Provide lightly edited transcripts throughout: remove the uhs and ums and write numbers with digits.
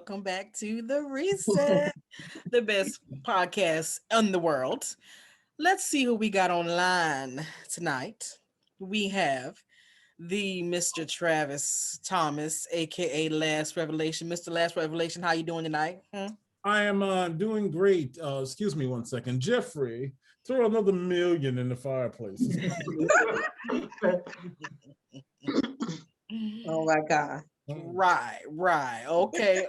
welcome back to The Reset, the best podcast in the world. Let's see who we got online tonight. We have the Mr. Travis Thomas, aka Last Revelation. Mr. Last Revelation, how you doing tonight? I am doing great. Excuse me one second. Jeffrey, throw another million in the fireplace. Oh my God. Right. Okay.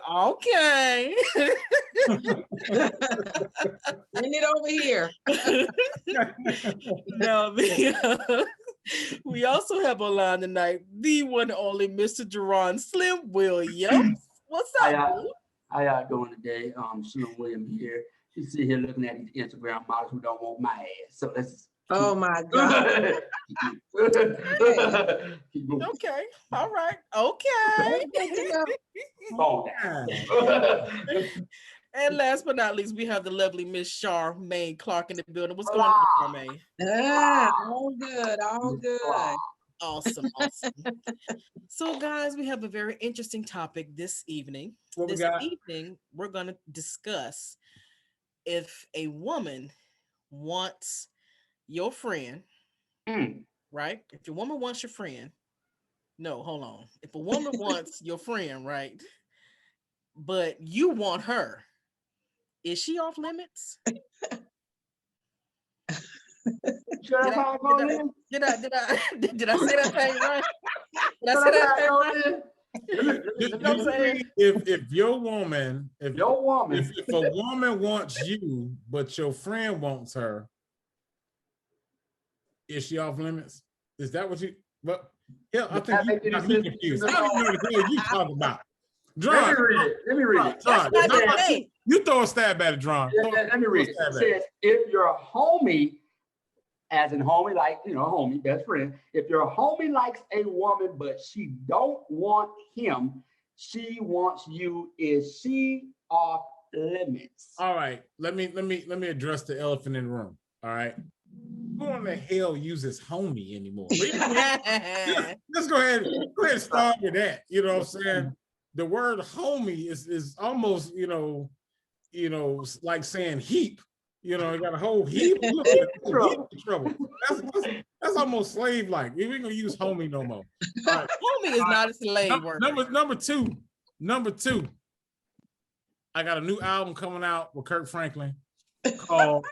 Bring it over here. Now, we also have online tonight the one and only Mr. Jerron Slim Williams. What's up, boo? How y'all doing today? Slim Williams here. You see here looking at these Instagram models who don't want my ass. So let's Oh my God. Okay. All right. Okay. Oh. And last but not least, we have the lovely Miss Charmaine Clark in the building. What's going on, Charmaine? All good. Awesome. So, guys, we have a very interesting topic this evening. Evening, we're going to discuss if a woman wants your friend, right? If your woman wants your friend, no, hold on. If a woman wants your friend, right? But you want her, is she off limits? Did I say that thing right? Did I say that thing right? If a woman wants you, but your friend wants her, is she off limits? Is that what you? But yeah, I think you got me confused. I don't know what the hell you talking about. Dron, let me read it. Dron, you throw a stab at it, Dron. Let me read it. It says, if your homie, as in homie, like, homie, best friend, if your homie likes a woman, but she don't want him, she wants you, is she off limits? All right, let me address the elephant in the room. All right. Who in the hell uses homie anymore? Let's go ahead and start with that. You know what I'm saying? The word homie is almost, like saying heap. You got a whole heap. Trouble. That's almost slave-like. We ain't gonna use homie no more. Right. Homie is not a slave word. Number two. I got a new album coming out with Kirk Franklin called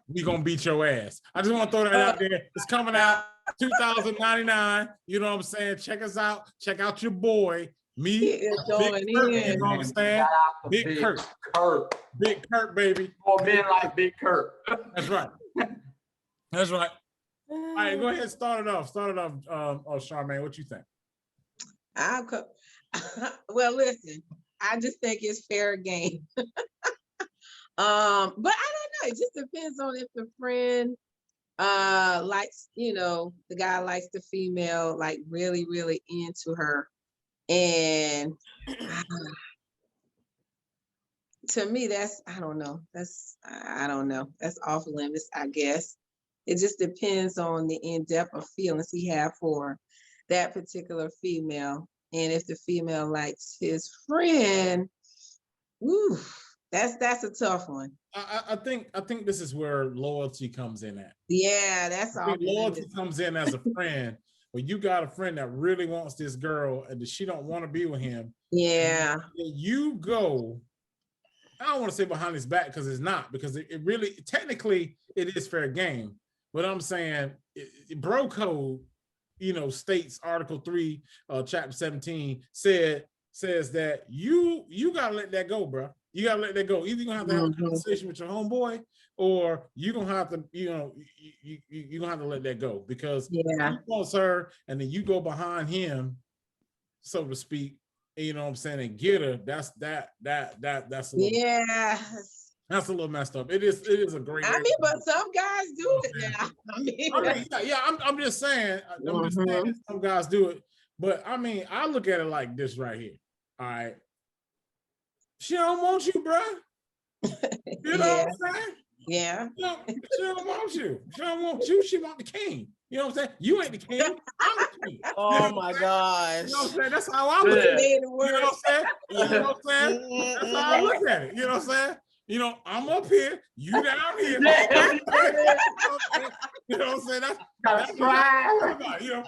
"We Gonna Beat Your Ass." I just want to throw that out there. It's coming out 2099. You know what I'm saying? Check us out. Check out your boy. Me, Big Kirk, you know what I'm saying? Big Kirk, baby. More men like Big Kirk. That's right. All right, go ahead. Start it off, Charmaine. What you think? Well, listen. I just think it's fair game. But I don't know. It just depends on if the friend likes, the guy likes the female, like really, really into her. And to me, I don't know. That's off limits, I guess. It just depends on the in-depth of feelings he have for that particular female. And if the female likes his friend, woo, that's a tough one. I think this is where loyalty comes in at. Yeah, that's all. Loyalty comes in as a friend. When you got a friend that really wants this girl and she don't want to be with him. Yeah. You go, I don't want to say behind his back because it's not, because it really, technically it is fair game. But I'm saying bro code, states Article 3, Chapter 17 says that you gotta let that go, bro. You gotta let that go. Either you're gonna have to have a conversation with your homeboy, or you're gonna have to, you're gonna have to let that go, because he wants her, and then you go behind him, so to speak. You know what I'm saying? And get her. That's a little, that's a little messed up. It is a great. But some guys do it now. I'm just saying. Some guys do it, but I look at it like this right here. All right. She don't want you, bro. You know what I'm saying? Yeah. She don't want you. She don't want you. She want the king. You know what I'm saying? You ain't the king. I'm the king. Oh my gosh. You know what I'm saying? That's how I look at it. You know what I'm saying? Yeah. You know what I'm saying? That's how I look at it. You know what I'm saying? You know, I'm up here, you down here. You know what I'm saying? That's what I'm about. You know,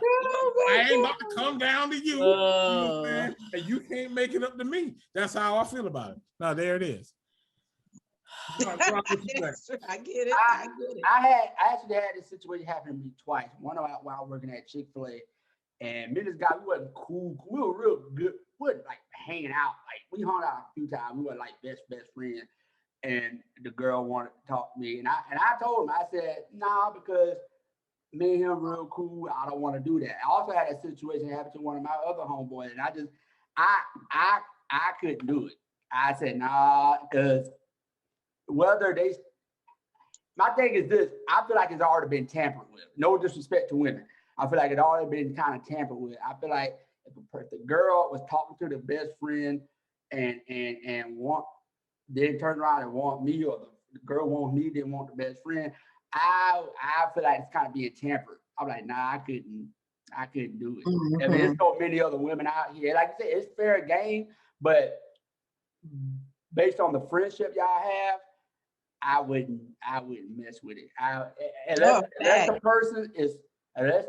I ain't about to come down to you. You know what I'm saying? And you can't make it up to me. That's how I feel about it. Now there it is. I get it. I actually had this situation happen to me twice. One while working at Chick-fil-A, and me and this guy, we wasn't cool. We were real good. We were like hanging out. Like we hung out a few times. We were like best friends. And the girl wanted to talk to me, and I told him, I said, nah, because me and him real cool. I don't want to do that. I also had a situation happen to one of my other homeboys, and I couldn't do it. I said, nah, because my thing is this, I feel like it's already been tampered with. No disrespect to women. I feel like it's already been kind of tampered with. I feel like if the girl was talking to the best friend and then turn around and want me, or the girl wants me, didn't want the best friend, I feel like it's kind of being tampered. I'm like, nah, I couldn't do it. Mm-hmm. I mean, there's so many other women out here. Like I said, it's fair game, but based on the friendship y'all have, I wouldn't mess with it. Unless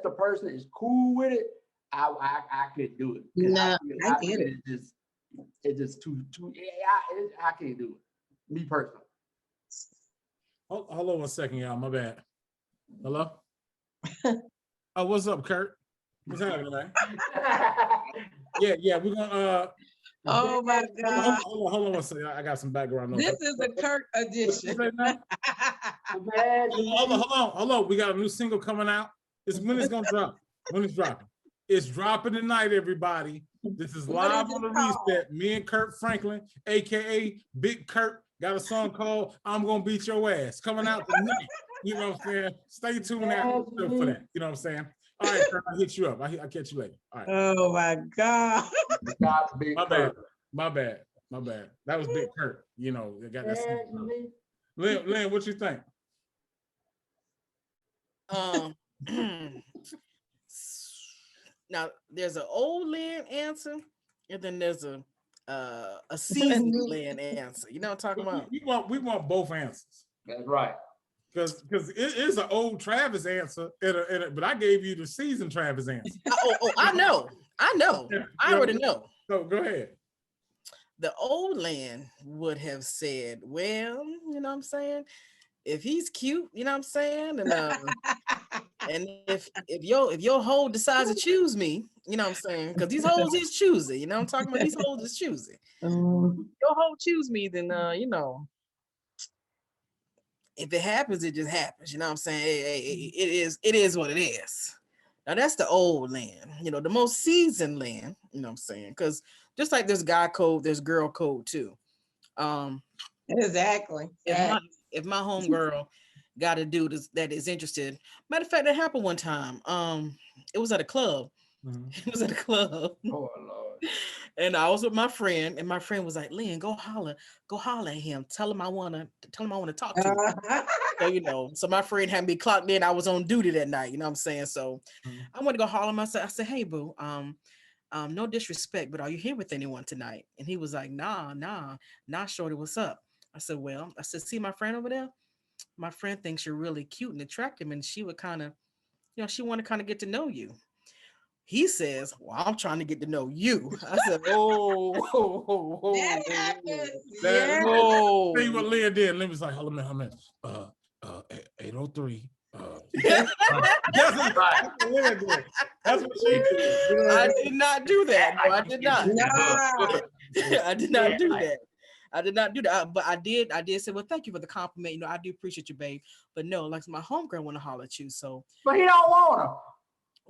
the person is cool with it, I could do it. No, I get it. It's just too. I can't do it. Me personally. Hold on 1 second, y'all. My bad. Hello. Oh, what's up, Kurt? What's happening, man? Yeah. We're gonna. Oh my God! Hold on 1 second. I got some background noise. This is the Kirk edition. Hold on. We got a new single coming out. When it's gonna drop? When it's dropping? It's dropping tonight, everybody. This is live on the reset. Me and Kirk Franklin, aka Big Kirk, got a song called "I'm Gonna Beat Your Ass" coming out tonight. You know what I'm saying? Stay tuned out for that. You know what I'm saying? All right, Kirk, I'll hit you up. I'll catch you later. All right. Oh my God. My bad. That was Big Kirk. You know, they got that. Lynn, what you think? Now there's an old Lynn answer, and then there's a seasoned Lynn answer. You know what I'm talking about? We want both answers. That's right. Because it is an old Travis answer, but I gave you the seasoned Travis answer. I know. Yeah, I already know. So go ahead. The old Lynn would have said, well, you know what I'm saying? If he's cute, you know what I'm saying? And if your hoe decides to choose me, you know what I'm saying? Because these hoes is choosy, you know what I'm talking about? These hoes is choosy. Your hoe choose me, then you know, if it happens, it just happens. You know what I'm saying? It is what it is. Now that's the old Lynn, you know, the most seasoned Lynn, you know what I'm saying? Because just like there's guy code, there's girl code too. Exactly. If my homegirl got a dude that is interested, matter of fact, that happened one time. It was at a club. Mm-hmm. It was at a club. Oh Lord. And I was with my friend, and my friend was like, Lynn, go holler at him. Tell him I wanna talk to him. So, you know, so my friend had me clocked in. I was on duty that night, you know what I'm saying? So I went to go holler him. I said, hey boo, no disrespect, but are you here with anyone tonight? And he was like, nah, shorty, what's up? I said, see my friend over there? My friend thinks you're really cute and attractive, and she would kind of, you know, she want to kind of get to know you. He says, well, I'm trying to get to know you. I said, That happens. See what Leah did. Lynn was like, hold on a minute. 803. That's what she did. I did not do that. No, I did not. I did not do that. I did not do that. But I did say, well, thank you for the compliment. You know, I do appreciate you, babe. But no, like my homegirl want to holler at you. So, but he don't want her.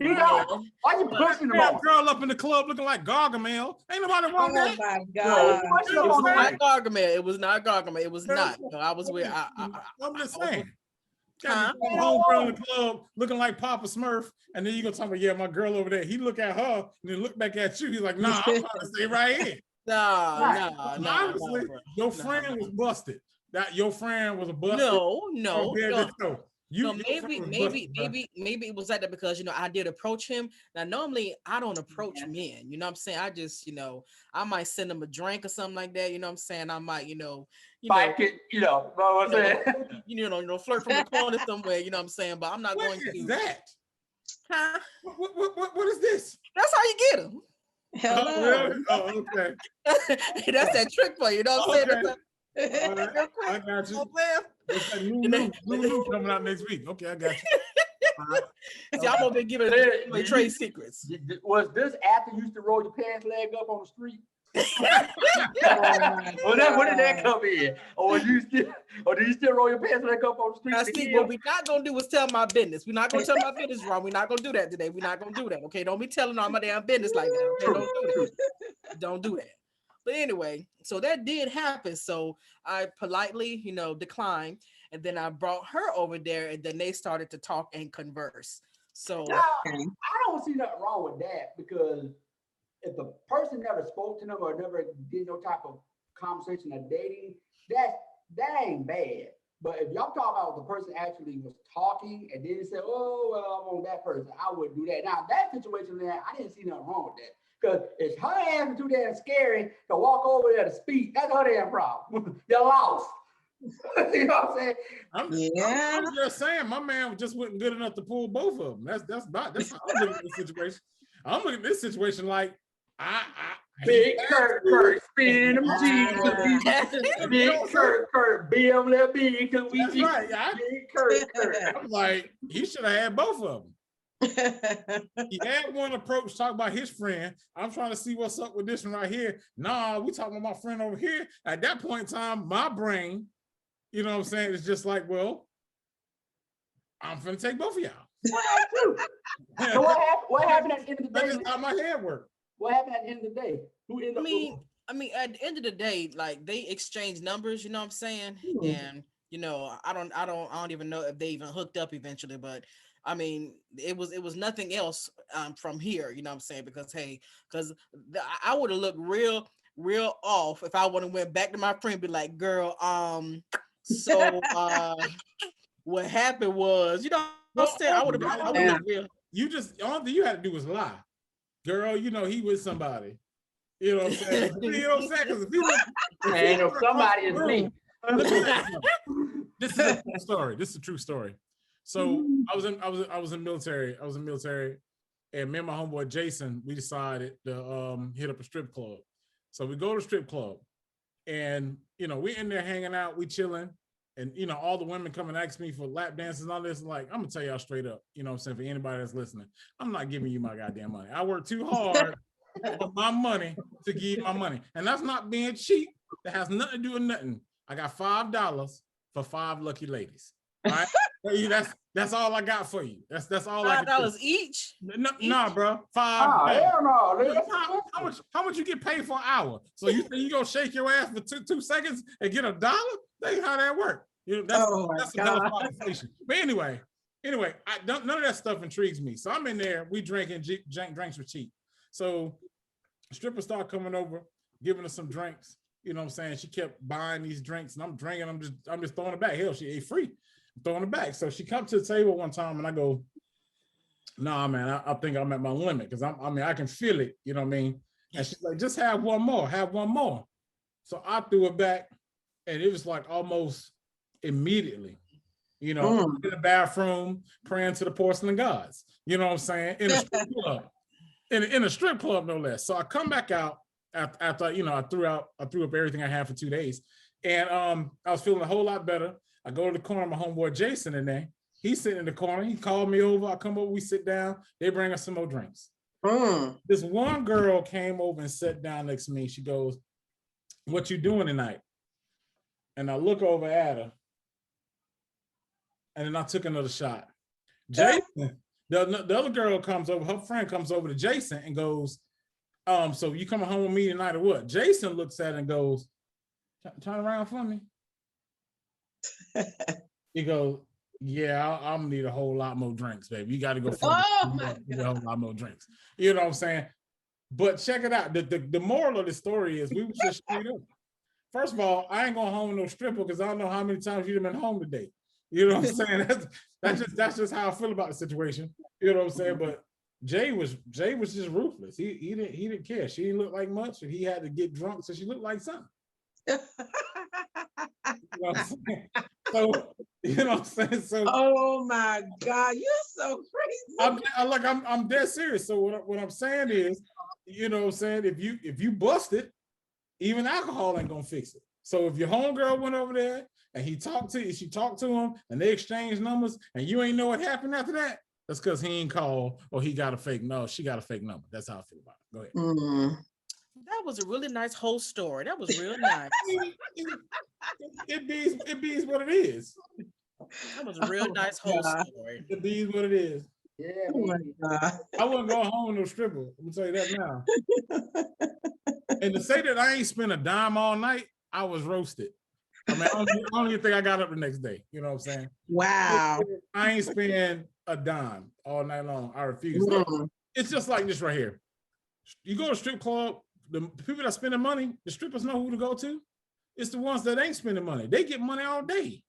You know, why you pushing him on? Girl up in the club looking like Gargamel. Ain't nobody want that. Oh my God. It was not Gargamel. It was not Gargamel. It was not. No, I was with. I'm just saying. Homegirl in the club looking like Papa Smurf, and then you gonna talk about, yeah, my girl over there. He look at her and then look back at you. He's like, nah, I'm trying to stay right here. No. Honestly, your friend was busted. That your friend was a busted. No. So maybe it was like that because I did approach him. Now normally I don't approach men, you know what I'm saying? I just, I might send him a drink or something like that, you know what I'm saying? I might, Bike it, know what I'm saying? Flirt from the corner somewhere, you know what I'm saying? But I'm not What going is to that? Huh? What is this? That's how you get him. Hello. Oh, really? Oh, okay. That's that trick for you, know what I'm saying? Right. I got you. It's that new coming out next week. Okay, I got you. Right. See, I'm over there giving away trade secrets. Was this after you used to roll your pants leg up on the street? When did that come in? Or do you still roll your pants leg up on the street? Now, see, what we're not gonna do is tell my business. We're not gonna tell my business wrong. We're not gonna do that today. We're not gonna do that. Okay, don't be telling all my damn business like that. Okay, don't do that. Don't do that. But anyway, so that did happen. So I politely, declined, and then I brought her over there, and then they started to talk and converse. So I don't see nothing wrong with that, because if the person never spoke to them or never did no type of conversation or dating, that ain't bad. But if y'all talk about the person actually was talking and then said, "Oh, well, I want that person," I wouldn't do that. Now that situation there, I didn't see nothing wrong with that. Because it's her ass too damn scary to walk over there to speak. That's her damn problem. You're lost. You know what I'm saying? I'm just saying, my man just wasn't good enough to pull both of them. That's how I'm looking at this situation. I'm looking at this situation like Big Kirk, spin them jeans. Big Kirk, BMW, cause we. That's right. Big Kirk. I'm like, he should have had both of them. He had one approach, talk about his friend. I'm trying to see what's up with this one right here. Nah, we talking about my friend over here. At that point in time, my brain, you know what I'm saying, it's just like, well, I'm finna take both of y'all. So what happened at the end of the day? That's how my head worked. What happened at the end of the day? Who ended up? I mean, at the end of the day, like, they exchange numbers, you know what I'm saying? And I don't even know if they even hooked up eventually, but I mean, it was nothing else from here, you know what I'm saying? Because I would have looked real off if I would have went back to my friend and be like, "Girl, so what happened was, what I'm saying? I would have real. All you had to do was lie. Girl, he with somebody. You know what I'm saying? You know what I'm saying? Because somebody is me. This is a true story. This is a true story. So I was in military. I was in military, and me and my homeboy Jason, we decided to hit up a strip club. So we go to a strip club, and we in there hanging out, we chilling, and all the women come and ask me for lap dances and all this. Like, I'm gonna tell y'all straight up, you know what I'm saying, for anybody that's listening, I'm not giving you my goddamn money. I work too hard for my money to give you my money, and that's not being cheap. That has nothing to do with nothing. I got $5 for 5 lucky ladies. All right. That's all I got for you. That's all. $5 each? No, bro. $5. Hell no. How much you get paid for an hour? So you think you gonna shake your ass for two seconds and get $1? That ain't how that works. That's a hell inflation. But anyway, none of that stuff intrigues me. So I'm in there. We drinking. Drinks were cheap. So strippers start coming over, giving us some drinks. You know what I'm saying? She kept buying these drinks, and I'm drinking. I'm just throwing it back. Hell, she ate free. I'm throwing it back. So she comes to the table one time, and I go, "Nah, man, I think I'm at my limit, because I can feel it. You know what I mean?" And she's like, "Just have one more. Have one more." So I threw it back, and it was like almost immediately, in the bathroom praying to the porcelain gods. You know what I'm saying? In a strip club, in a strip club, no less. So I come back out. After I threw up everything I had for 2 days, and I was feeling a whole lot better. I go to the corner, my homeboy Jason in there. He's sitting in the corner. He called me over. I come over, we sit down. They bring us some more drinks. This one girl came over and sat down next to me. She goes, "What you doing tonight?" And I look over at her, and then I took another shot. Jason, the other girl comes over. Her friend comes over to Jason and goes, "So you coming home with me tonight or what?" Jason looks at it and goes, "Turn around for me." He goes, "Yeah, I'm gonna need a whole lot more drinks, baby. You got to go for a whole lot more drinks." You know what I'm saying? But check it out. The moral of the story is, we was just straight up. First of all, I ain't going home with no stripper, because I don't know how many times you've been home today. You know what I'm saying? That's just how I feel about the situation. You know what I'm saying? But Jay was just ruthless. He didn't care. She didn't look like much, and he had to get drunk so she looked like something. You know what I'm saying? So you know what I'm saying? So oh my God, you're so crazy. I'm dead serious. So what I'm saying is, you know what I'm saying, if you bust it, even alcohol ain't gonna fix it. So if your homegirl went over there and she talked to him and they exchanged numbers and you ain't know what happened after that, that's because he ain't called or she got a fake number. That's how I feel about it. Go ahead. Mm. That was a really nice whole story. That was real nice. It be what it is. That was a real nice whole story. It be what it is. Yeah, Oh my God. I wasn't going home with no stripper. I'm gonna tell you that now. And to say that I ain't spent a dime all night, I was roasted. I mean, I don't even think I got up the next day. You know what I'm saying? Wow. I ain't spend a dime all night long. I refuse. Look, it's just like this right here. You go to a strip club, the people that spending money, the strippers know who to go to. It's the ones that ain't spending money. They get money all day.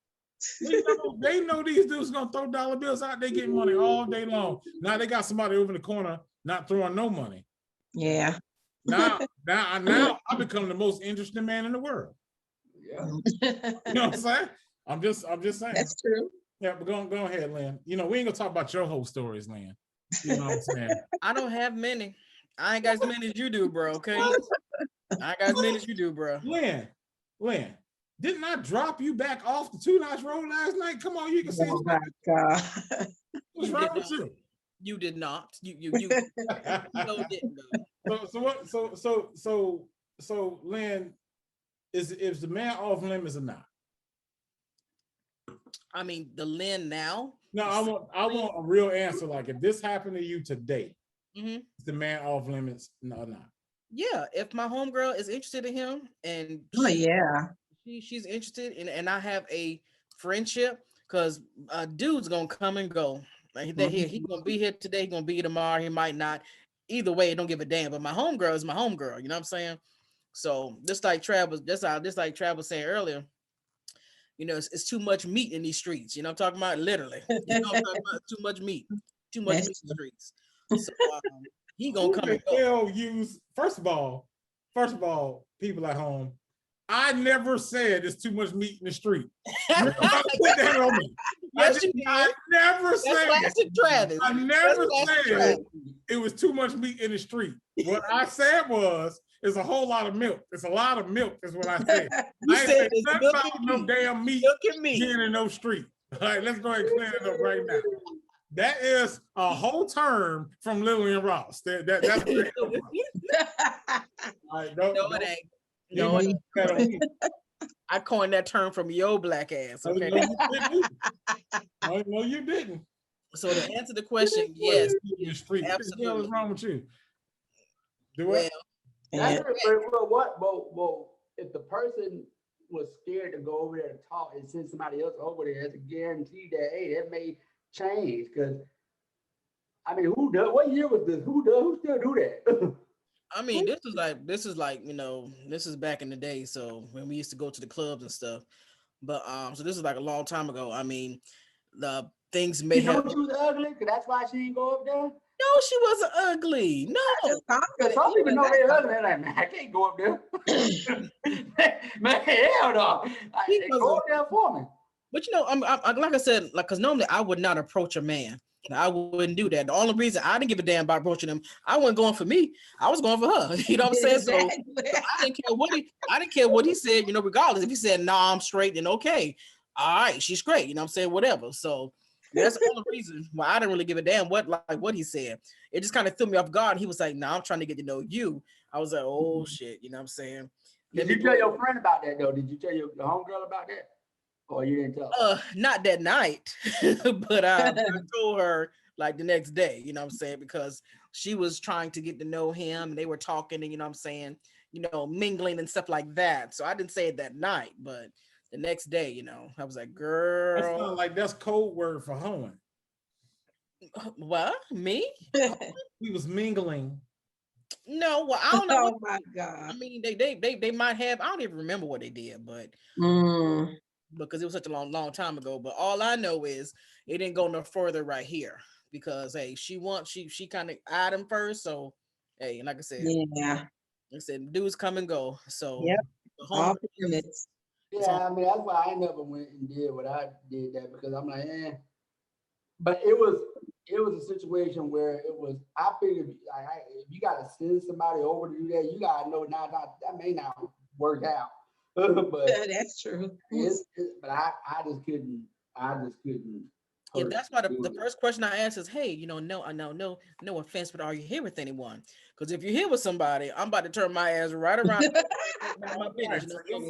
They know these dudes gonna throw dollar bills out. They get money all day long. Now they got somebody over in the corner not throwing no money. Yeah. Now I become the most interesting man in the world. Yeah. You know what I'm saying? I'm just saying. That's true. Yeah, but go ahead, Lynn. You know, we ain't gonna talk about your whole stories, Lynn. You know what I'm saying? I don't have many. I ain't got as many as you do, bro. Okay. I ain't got as many as you do, bro. Lynn, didn't I drop you back off the 2-notch road last night? Come on, you can see. Oh my God. What's wrong with you? You did not. You didn't. So Lynn, is the man off limits or not? I mean, the Lynn now. No, I want a real answer. Like, if this happened to you today, mm-hmm. is the man off limits? No, not. Yeah, if my homegirl is interested in him and she's interested in, and I have a friendship, because a dude's gonna come and go. Like he gonna be here today, he gonna be here tomorrow, he might not. Either way, I don't give a damn. But my homegirl is my homegirl, you know what I'm saying? So just like Travis saying earlier, you know, it's too much meat in these streets. You know, I'm talking about literally. You know, I'm talking about too much meat in the streets. So he gonna come and go. First of all, people at home, I never said there's too much meat in the street. Put that on me. I never said Travis. I never said it was too much meat in the street. What I said was, it's a whole lot of milk. It's a lot of milk, is what I said. You I said ain't nothing about no damn meat being in no street. All right, let's go ahead and clear it up right now. That is a whole term from Lillian Ross. That's all right, it ain't. No, it ain't. I coined that term from your black ass. Okay. No, you didn't. So to answer the question, yes, absolutely. What's wrong with you? Do what? Well, if the person was scared to go over there and talk and send somebody else over there, it's a guarantee that, hey, that may change. Because I mean, who does? What year was this? Who still do that? I mean, this is like, you know, this is back in the day. So when we used to go to the clubs and stuff, but so this is like a long time ago. I mean, the things may have. She was ugly, because that's why she didn't go up there. No, she wasn't ugly. No, some people know they're ugly. They're like, man, I can't go up there. Man, hell no. Go up there for me. But you know, I'm like I said, like, because normally I would not approach a man. I wouldn't do that. The only reason I didn't give a damn about approaching him, I wasn't going for me. I was going for her. You know what I'm saying? Exactly. So I didn't care what he said. You know, regardless, if he said, "Nah, I'm straight," then okay, all right, she's great. You know what I'm saying? Whatever. So that's the only reason why I didn't really give a damn what he said. It just kind of threw me off guard. He was like, "Nah, I'm trying to get to know you." I was like, "Oh shit," you know what I'm saying? Did you tell your friend about that though? Did you tell your homegirl about that? Or you didn't tell? Not that night, but I told her like the next day, you know what I'm saying? Because she was trying to get to know him and they were talking and, you know what I'm saying, you know, mingling and stuff like that. So I didn't say it that night, but the next day, you know, I was like, girl. That sounds like that's code word for hoeing. What? Me? We was mingling. No, well, I don't know. Oh my God. I mean, they might have, I don't even remember what they did, but because it was such a long time ago. But all I know is it didn't go no further right here because hey, she kind of eyed him first. So hey, like I said, dudes come and go. So Yep. the All home limits. Yeah, I mean that's why I never went and did what I did that because I'm like, But it was a situation where it was. I figured like if you got to send somebody over to do that, you gotta know now that may not work out. But that's true. But I just couldn't. I just couldn't. Yeah, that's why the first question I asked is, hey, no offense, but are you here with anyone? Because if you're here with somebody, I'm about to turn my ass right around. My business, Get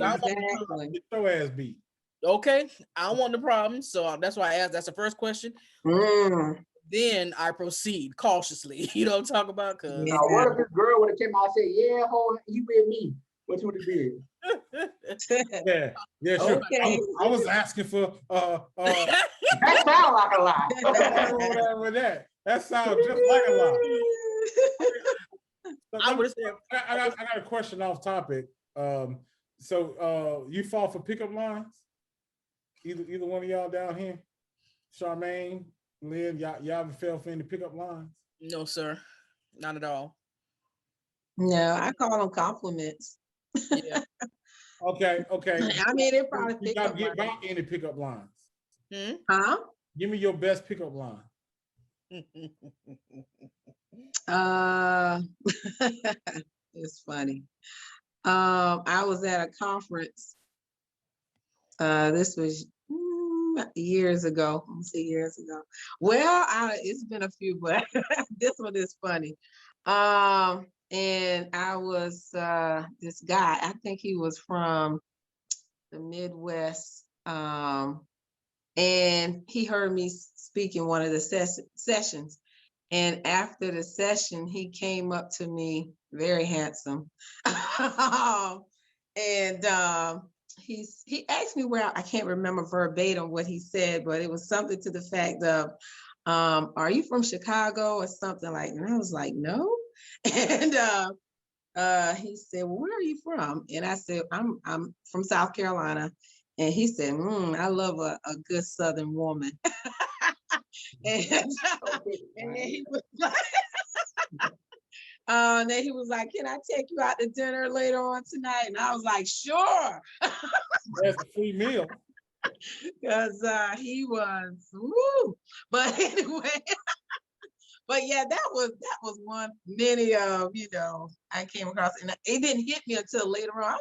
your ass beat. Okay, I don't want the problem, so that's why I asked. That's the first question. Then I proceed cautiously. You know what I'm talking about? Cause what if this girl would have came out and said, "Yeah, he with me"? What you would have did? Yeah, sure. Okay. I was asking for that sounds like a lie. Whatever that sounds just like a lie. So I got a question off topic. So you fall for pickup lines? Either one of y'all down here? Charmaine, Lynn, y'all ever fell for any pickup lines? No, sir. Not at all. No, I call them compliments. Yeah. Okay. I mean, it probably you gotta get back any pickup lines. Huh? Give me your best pickup line. It's funny. I was at a conference. This was years ago. Let me see, years ago. Well, it's been a few, but this one is funny. And I was this guy. I think he was from the Midwest. And he heard me speak in one of the sessions. And after the session, he came up to me, very handsome. And he asked me where, I can't remember verbatim what he said, but it was something to the fact of, are you from Chicago or something like that? And I was like, no. And he said, well, where are you from? And I said, I'm from South Carolina. And he said, I love a good Southern woman. and then he was like, then he was like, can I take you out to dinner later on tonight? And I was like, sure. That's a free meal. Because he was, woo. But anyway, but yeah, that was one many of, I came across, and it didn't hit me until later on.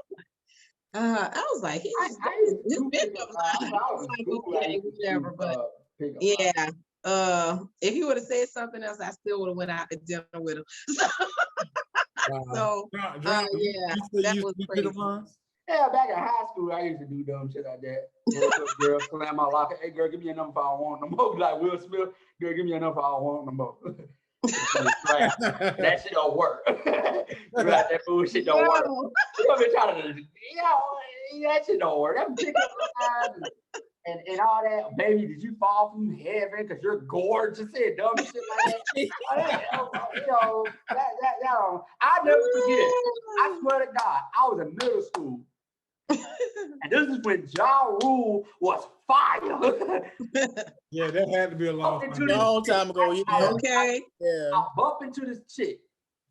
I was like, okay, whatever. But yeah, if he would have said something else, I still would have went out to dinner with him. So yeah, that was crazy. Yeah, back in high school, I used to do dumb shit like that. Girl, slam my locker. Hey, girl, give me a number if I don't want no more. Like Will Smith, girl, give me a number if I don't want no more. That shit don't work. Right, that bullshit don't work. You be trying to, that shit don't work. That pickup lines and all that. Baby, did you fall from heaven because you're gorgeous and dumb shit like that? I'll never forget. I swear to God, I was in middle school. And this is when Ja Rule was fire. Yeah, that had to be a long time ago. Okay. Yeah. I bumped into this chick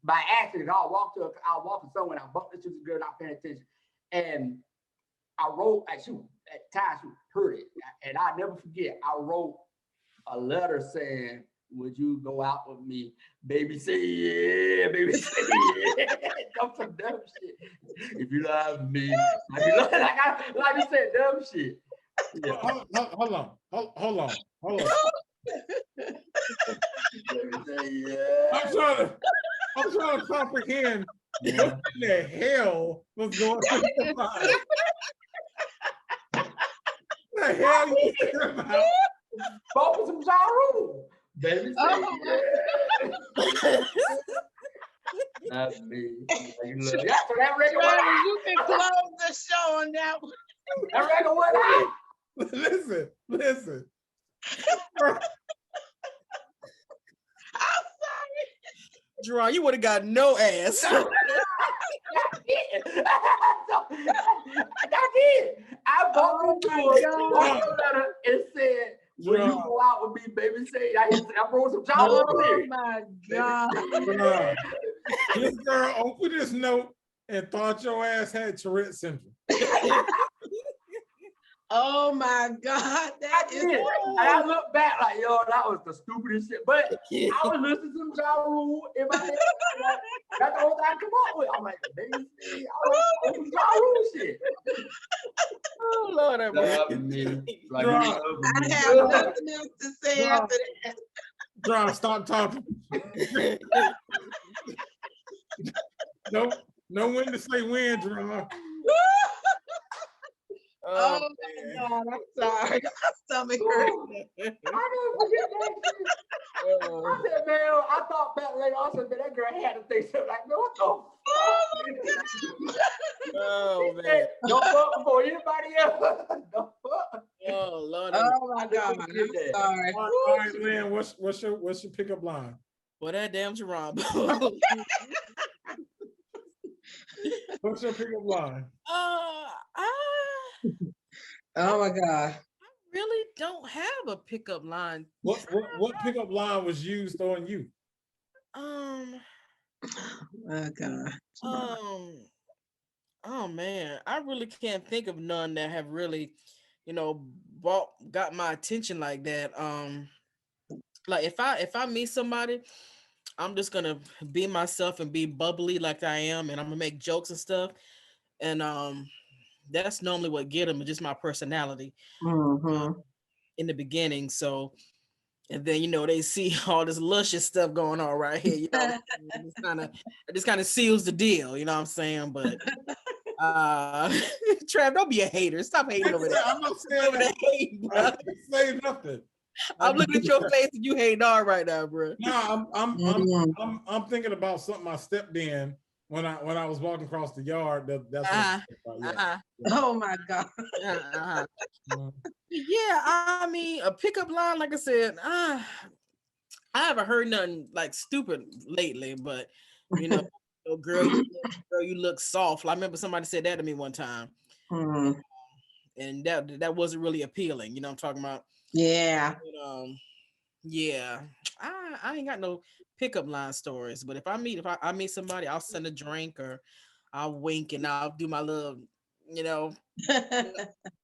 by accident. I walked to somewhere and I bumped into this girl not paying attention. And I wrote, at times she heard it. And I'll never forget, I wrote a letter saying, would you go out with me? Baby say yeah, baby say yeah. That's some dumb shit. If you love me, like you said, dumb shit. Yeah. Hold on. I'm trying to comprehend what in the hell was going through your mind. What the hell you thinking about? Focus on Ja Rule. Baby, that's me. So that record you can close the show on that one. That record went out. Listen. I'm sorry. Jerron, you would have got no ass. I did. I bumped into letter. It said, "Will you go out with me, baby?" Say, I wrote some job. Oh my God. This girl opened this note and thought your ass had Tourette syndrome. Oh my God, that is. And I look back like, yo, that was the stupidest shit. But I was listening to some Ja Rule in my head. Like, that's the whole thing I come up with. I'm like, baby, I like some Ja Rule shit. Oh Lord, Like, I have nothing else to say after that. Drive, stop talking. No when to say when, Drive. Oh my God, I'm sorry. My stomach hurts. I never forget that shit. I said, man, I thought back later, I said, man, that girl had to think something like, man, what the fuck? Oh man. Said, don't fuck before anybody else. Don't fuck. Oh Lord. Oh my God, I'm sorry. All right, Lynn, what's your pickup line? Well, that damn Geronimo. What's your pickup line? Oh my God. I really don't have a pickup line. What pickup line was used on you? Oh God. Oh man, I really can't think of none that have really, got my attention like that. Like if I meet somebody, I'm just gonna be myself and be bubbly like I am, and I'm gonna make jokes and stuff. And that's normally what get them, just my personality in the beginning. So, and then they see all this luscious stuff going on right here. It just kind of seals the deal. You know what I'm saying? But Trav, don't be a hater. Stop hating over there. I'm not saying that. Hate, bro. I didn't say nothing. I'm looking at your face and you hating all right now, bro. No, I'm thinking about something I stepped in when I was walking across the yard. That's what yeah. Oh my God. Yeah, I mean, a pickup line, like I said, I haven't heard nothing like stupid lately, but girl, you look soft. I remember somebody said that to me one time. And that wasn't really appealing, you know what I'm talking about? Yeah. But, yeah. I ain't got no pickup line stories, but if I meet somebody, I'll send a drink or I'll wink and I'll do my little, get them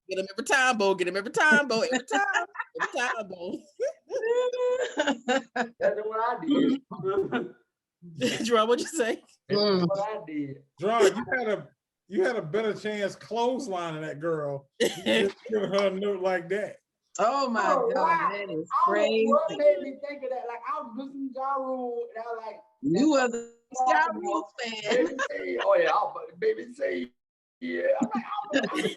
every time, Bo. Get them every time, Bo. Every time, Bo. That's what I did. Drew, what'd you say? That's what I did. Drew, you had a better chance clotheslining that girl. Just give her a note like that. Oh my God, that is crazy. What made me think of that? Like I was listening to Ja Rule, and I was like, you were the Ja Rule fan. Oh yeah, baby say, yeah. I'm like,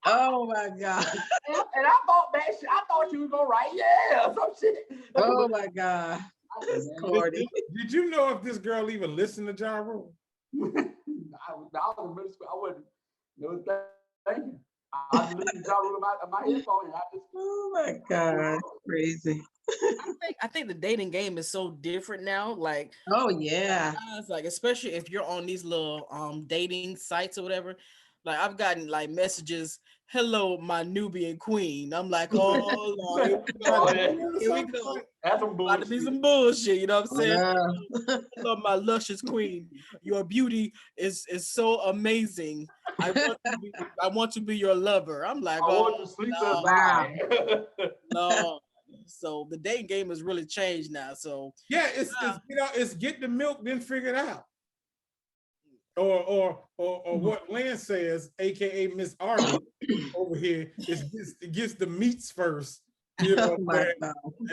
oh my God. And I thought that shit. I thought you was gonna write, yeah, some shit. Oh my God. That's corny. Did you know if this girl even listened to Ja Rule? I was in middle school. I wasn't. No thinking. I was listening to Ja Rule on my headphone, and I just. Oh my God, crazy. I think the dating game is so different now. Like, oh yeah, like especially if you're on these little dating sites or whatever. Like I've gotten like messages, "Hello, my Nubian queen." I'm like, oh Lord, here we go. That's some bullshit. About to be some bullshit. You know what I'm saying? Hello, my luscious queen. Your beauty is so amazing. I want to be your lover. I'm like, I want to sleep no. So the dating game has really changed now. So yeah, it's get the milk, then figure it out. Or what Lynn says, aka Miss Arby over here, is it gets the meats first, and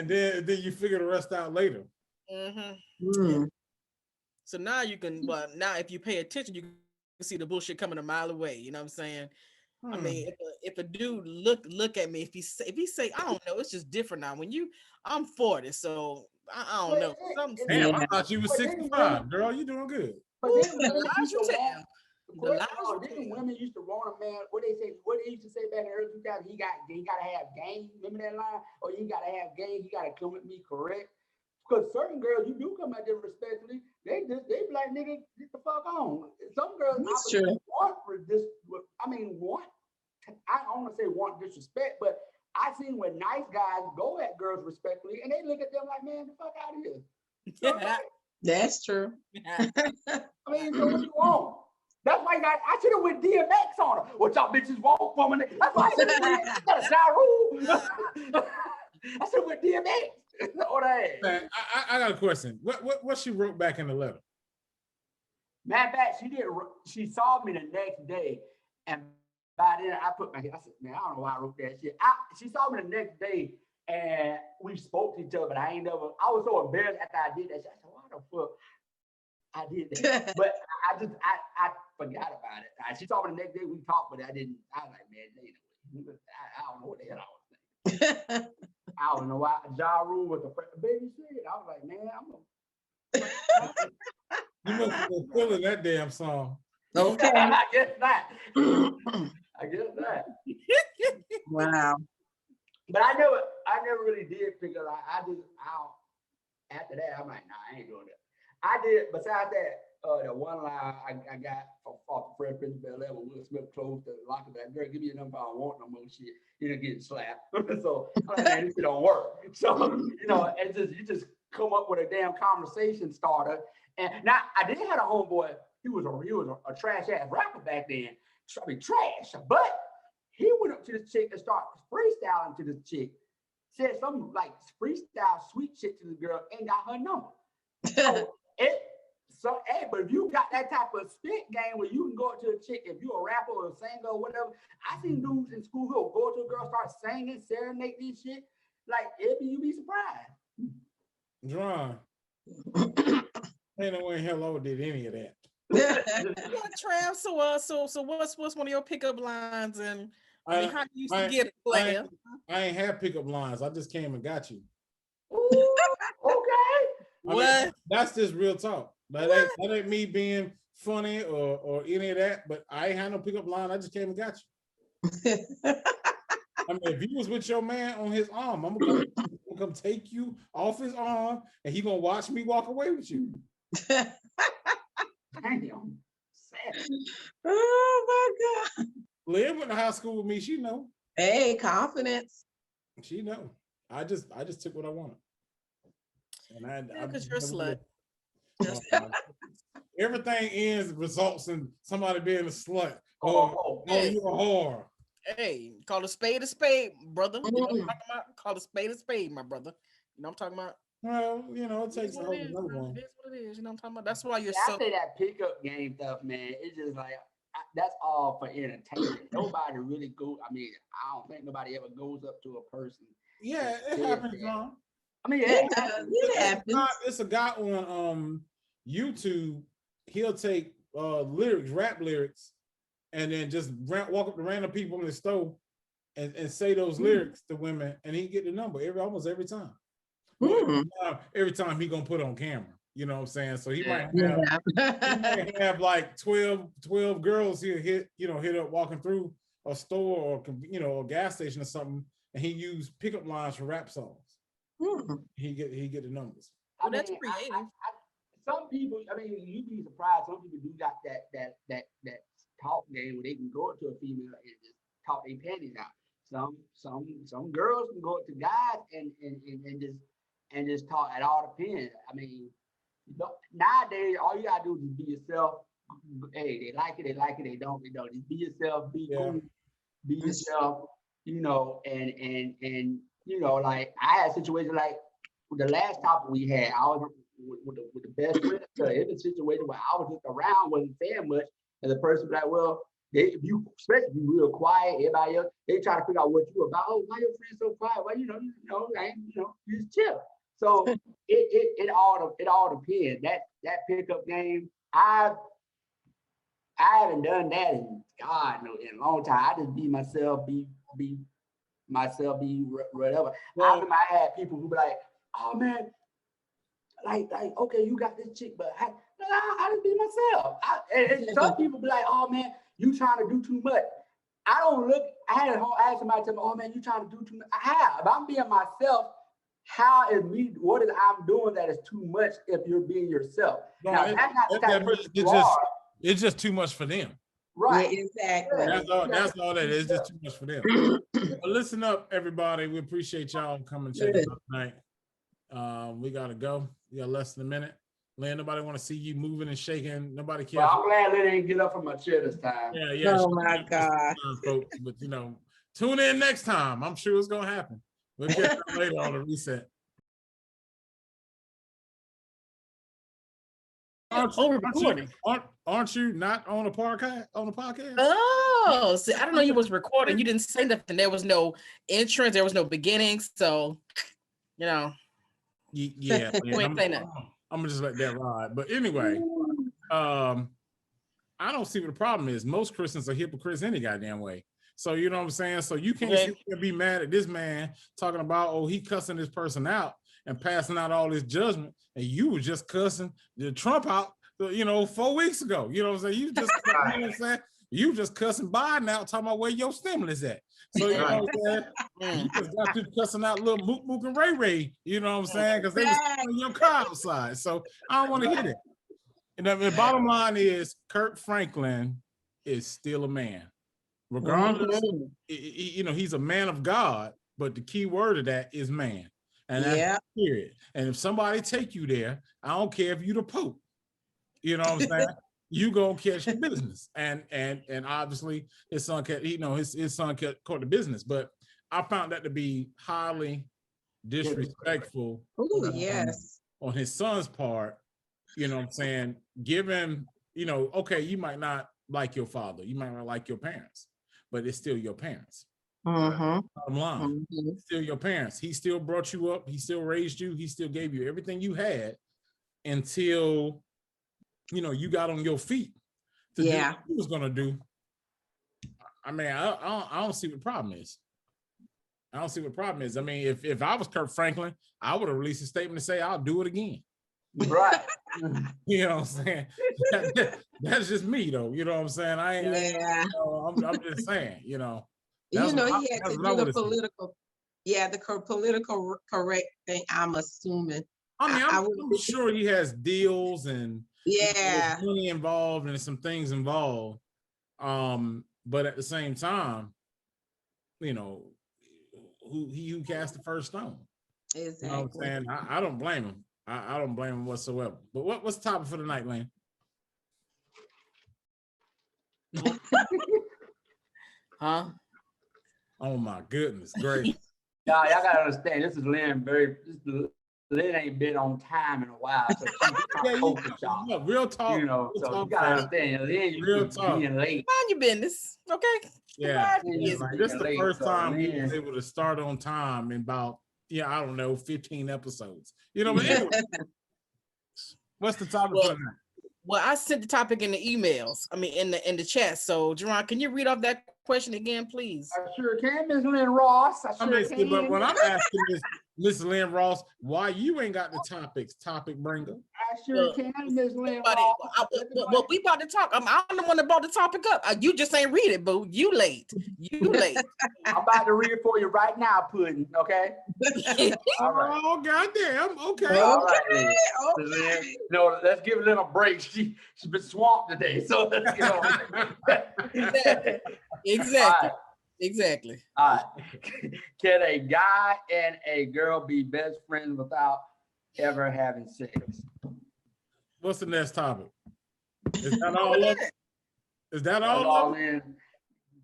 then you figure the rest out later. Yeah. So now you can, now if you pay attention, you can see the bullshit coming a mile away. You know what I'm saying? I mean, if a dude look at me, if he say, I don't know, it's just different now. I'm 40, so I don't know. Damn, I thought you was 65, girl. You doing good. But then women used to want a man. What they used to say back in the early 2000s, he gotta have game. Remember that line? Or you gotta have game. He gotta come with me correct. Because certain girls, you do come at them respectfully. They be like, nigga, get the fuck on. Some girls want for this. I mean, want. I don't want to say want guys go at girls respectfully, and they look at them like, man, the fuck out of here. So, That's true. I mean, so what you want? That's why I should have went DMX on her. What y'all bitches want from me? That's why I should have went. Got a Ja Rule. I should have went DMX. Or that. Man, I got a question. What she wrote back in the letter? Matter of fact, she saw me the next day, and by then I said, man, I don't know why I wrote that shit. She saw me the next day, and we spoke to each other, but I was so embarrassed after I did that shit. I said, why the fuck I did that? But I forgot about it. She saw me the next day, we talked, but I was like, man, I don't know what the hell I was thinking. I don't know why Ja Rule was the baby shit. I was like, man, You must have been feeling that damn song. Okay. I guess not. Wow. But I never really did figure out. After that, I'm like, nah, I ain't doing that. I did, besides that, the one line I got off the Fresh Prince of Bel-Air when Will Smith closed the locker, that girl, give me a number, I don't want no more shit. You didn't get slapped. So I'm like, man, this shit don't work. So, you just come up with a damn conversation starter. And now I did have a homeboy, he was a trash ass rapper back then. I mean, trash. But he went up to this chick and started freestyling to this chick. Said some like freestyle sweet shit to the girl and got her number. But if you got that type of spit game where you can go up to a chick, if you're a rapper or a singer or whatever, I seen dudes in school who'll go to a girl, start singing, serenade this shit. Like, you be surprised. Dron. Ain't no way Hello did any of that. Trav, so what's one of your pickup lines, and how you used to get it, player? I ain't have pickup lines. I just came and got you. Ooh, okay. What? That's just real talk. That ain't me being funny or any of that. But I ain't had no pickup line. I just came and got you. I mean, if you was with your man on his arm, I'm gonna come take you off his arm, and he gonna watch me walk away with you. Damn. Sad. Oh my God. Liv went to high school with me. She know. Hey, confidence. She know. I just took what I wanted. And because you're a slut. Everything results in somebody being a slut. Oh, you're a whore. Hey, call a spade, brother. You know what I'm talking about? Call a spade, my brother. You know what I'm talking about? Well, it takes a whole another one. It is what it is. You know what I'm talking about? That's why you're I say that pickup game stuff, man. It's just like that's all for entertainment. Nobody really go. I mean, I don't think nobody ever goes up to a person. Yeah, it happens, John. I mean, it happens. It's a guy on YouTube. He'll take rap lyrics, and then just walk up to random people in the store and say those lyrics to women, and he get the number almost every time. Every time he gonna put on camera, you know what I'm saying? So he might have like 12 girls here hit up walking through a store or a gas station or something, and he used pickup lines for rap songs. He get the numbers. Well, that's creative. Some people, I mean, you'd be surprised. Some people do got that talk game where they can go up to a female and just talk their panties out. Some girls can go up to guys and just talk. It all depends. I mean, nowadays all you gotta do is be yourself. Hey, they like it, they don't. Just be yourself, be cool, be yourself, and like I had a situation like with the last topic we had, I was with the best friend. So it's a situation where I was just around, wasn't saying much, and the person was like, well, if you especially be real quiet, everybody else, they try to figure out what you about. Oh, why your friend so quiet? Well, you just chill. So it all depends. That pickup game, I haven't done that in in a long time. I just be myself, be whatever. Well, I had people who be like, oh man, like okay, you got this chick, but I just be myself. And some people be like, oh man, you trying to do too much. I don't look. I had to ask somebody tell me, oh man, you trying to do too much. If I'm being myself, what is I'm doing that is too much if you're being yourself? No, now, that's not the type of person you are. It's just too much for them. Right. Yeah, exactly. That's all that is. It's just too much for them. But listen up, everybody. We appreciate y'all coming to check us out tonight. We gotta go. We got less than a minute. Lynn, nobody want to see you moving and shaking. Nobody cares. Well, I'm glad Lynn didn't get up from my chair this time. Yeah. Oh my God. Folks, but tune in next time. I'm sure it's gonna happen. We'll catch up later on the reset. Aren't you not on a podcast? Oh, see, I don't know you was recording. You didn't say nothing. There was no entrance. There was no beginning. So, Yeah. I'm gonna just let that ride. But anyway, I don't see what the problem is. Most Christians are hypocrites any goddamn way. So you know what I'm saying? So you can't be mad at this man talking about, he cussing this person out and passing out all this judgment, and you were just cussing the Trump out, 4 weeks ago. You know what I'm saying? You just, you know what I'm saying? You just cussing Biden out, talking about where your stimulus at. So you know what I'm saying? You just got to cussing out little Mook Mook and Ray Ray. You know what I'm saying? Because they was in your car outside. So I don't want to hear that. And the bottom line is, Kirk Franklin is still a man. Regardless, he's a man of God, but the key word of that is man. And that's period. And if somebody take you there, I don't care if you the Pope. You know what I'm saying? You gonna catch the business. And obviously his son his son caught the business. But I found that to be highly disrespectful on his son's part. You know what I'm saying? Given, okay, you might not like your father, you might not like your parents, but it's still your parents. Bottom line, it's still your parents. He still brought you up. He still raised you. He still gave you everything you had until, you got on your feet to do what he was gonna do. I mean, I don't see what the problem is. I don't see what the problem is. I mean, if I was Kirk Franklin, I would have released a statement to say, I'll do it again. Right. You know what I'm saying? That's just me, though. You know what I'm saying? I'm just saying, he had to do the political correct thing, I'm assuming. I mean, I'm sure he has deals and there's money involved and some things involved. But at the same time, who cast the first stone. Exactly. You know what I'm saying? I don't blame him. I don't blame him whatsoever. But what's the topic for the night, Lane? Huh? Oh my goodness, great. Y'all gotta understand, this is Lynn. Lynn ain't been on time in a while, so she's real talk. So you gotta understand, Lynn, you being late. Mind your business, okay? Yeah, this is the first time we was able to start on time in about 15 episodes. But anyway, what's the topic for tonight? Well, I sent the topic in the emails. I mean, in the chat. So, Jerron, can you read off that question again, please? I sure can, Ms. Lynn Ross. But when I'm asking Miss Lynn Ross, why you ain't got the topic bringer? I sure can, Ms. Lynn Ross. Well, we about to talk. I'm the one that brought the topic up. You just ain't read it, boo. You late. I'm about to read it for you right now, Pudding. Okay. All right. Oh, goddamn. Okay. All right. Okay. No, let's give Lynn a break. She's been swamped today, so let's get on. Exactly. All right. Can a guy and a girl be best friends without ever having sex? What's the next topic? Is that all? Is that all? That's all, Lynn.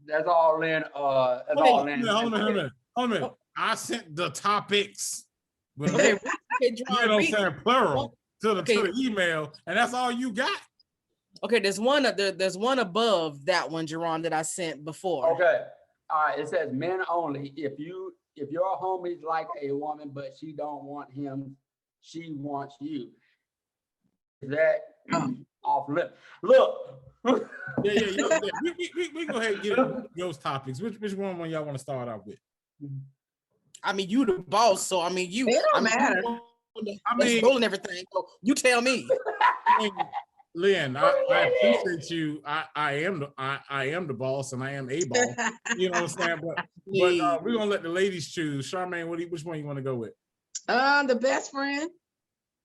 That's all, Lynn. Hold on a minute. I sent the topics. You know what I'm saying? Plural to the email, and that's all you got. Okay, there's one above that one, Jerron, that I sent before. Okay. All right. It says men only. If your homie's like a woman, but she don't want him, she wants you. Is that off limit? Look. Yeah. We go ahead and get those topics. Which one y'all want to start off with? I mean, you the boss, so I mean, it don't matter. Rolling everything. So you tell me. Lynn, I appreciate you. I am the boss, and I am a boss. You know what I'm saying? But we're gonna let the ladies choose. Charmaine, which one you want to go with? The best friend.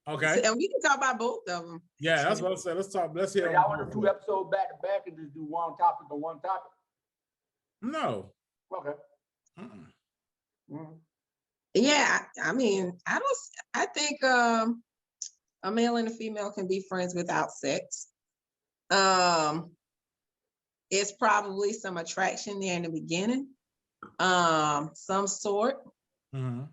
Okay. And we can talk about both of them. Yeah, that's what I said. Let's talk. Let's hear. Y'all want to do 2 episodes back to back and just do one topic on one topic? No. Okay. Yeah, I mean, I think a male and a female can be friends without sex. It's probably some attraction there in the beginning, some sort. And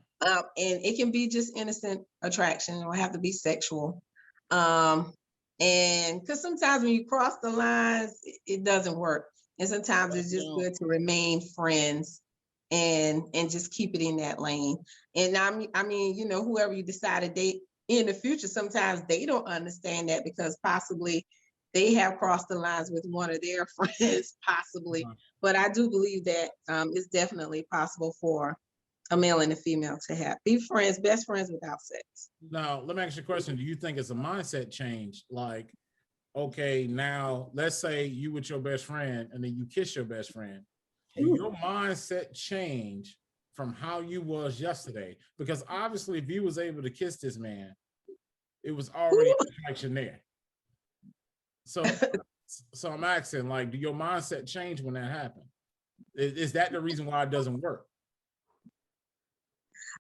it can be just innocent attraction. It don't have to be sexual. And because sometimes when you cross the lines, it doesn't work. And sometimes it's just good to remain friends and just keep it in that lane. And I mean, you know, whoever you decide to date in the future, sometimes they don't understand that because possibly they have crossed the lines with one of their friends, possibly. But I do believe that it's definitely possible for a male and a female to be friends, best friends without sex. Now, let me ask you a question. Do you think it's a mindset change? Like, okay, now let's say you with your best friend and then you kiss your best friend. Do your mindset change from how you was yesterday? Because obviously, if you was able to kiss this man, it was already an attraction there. So I'm asking, like, do your mindset change when that happened? Is that the reason why it doesn't work?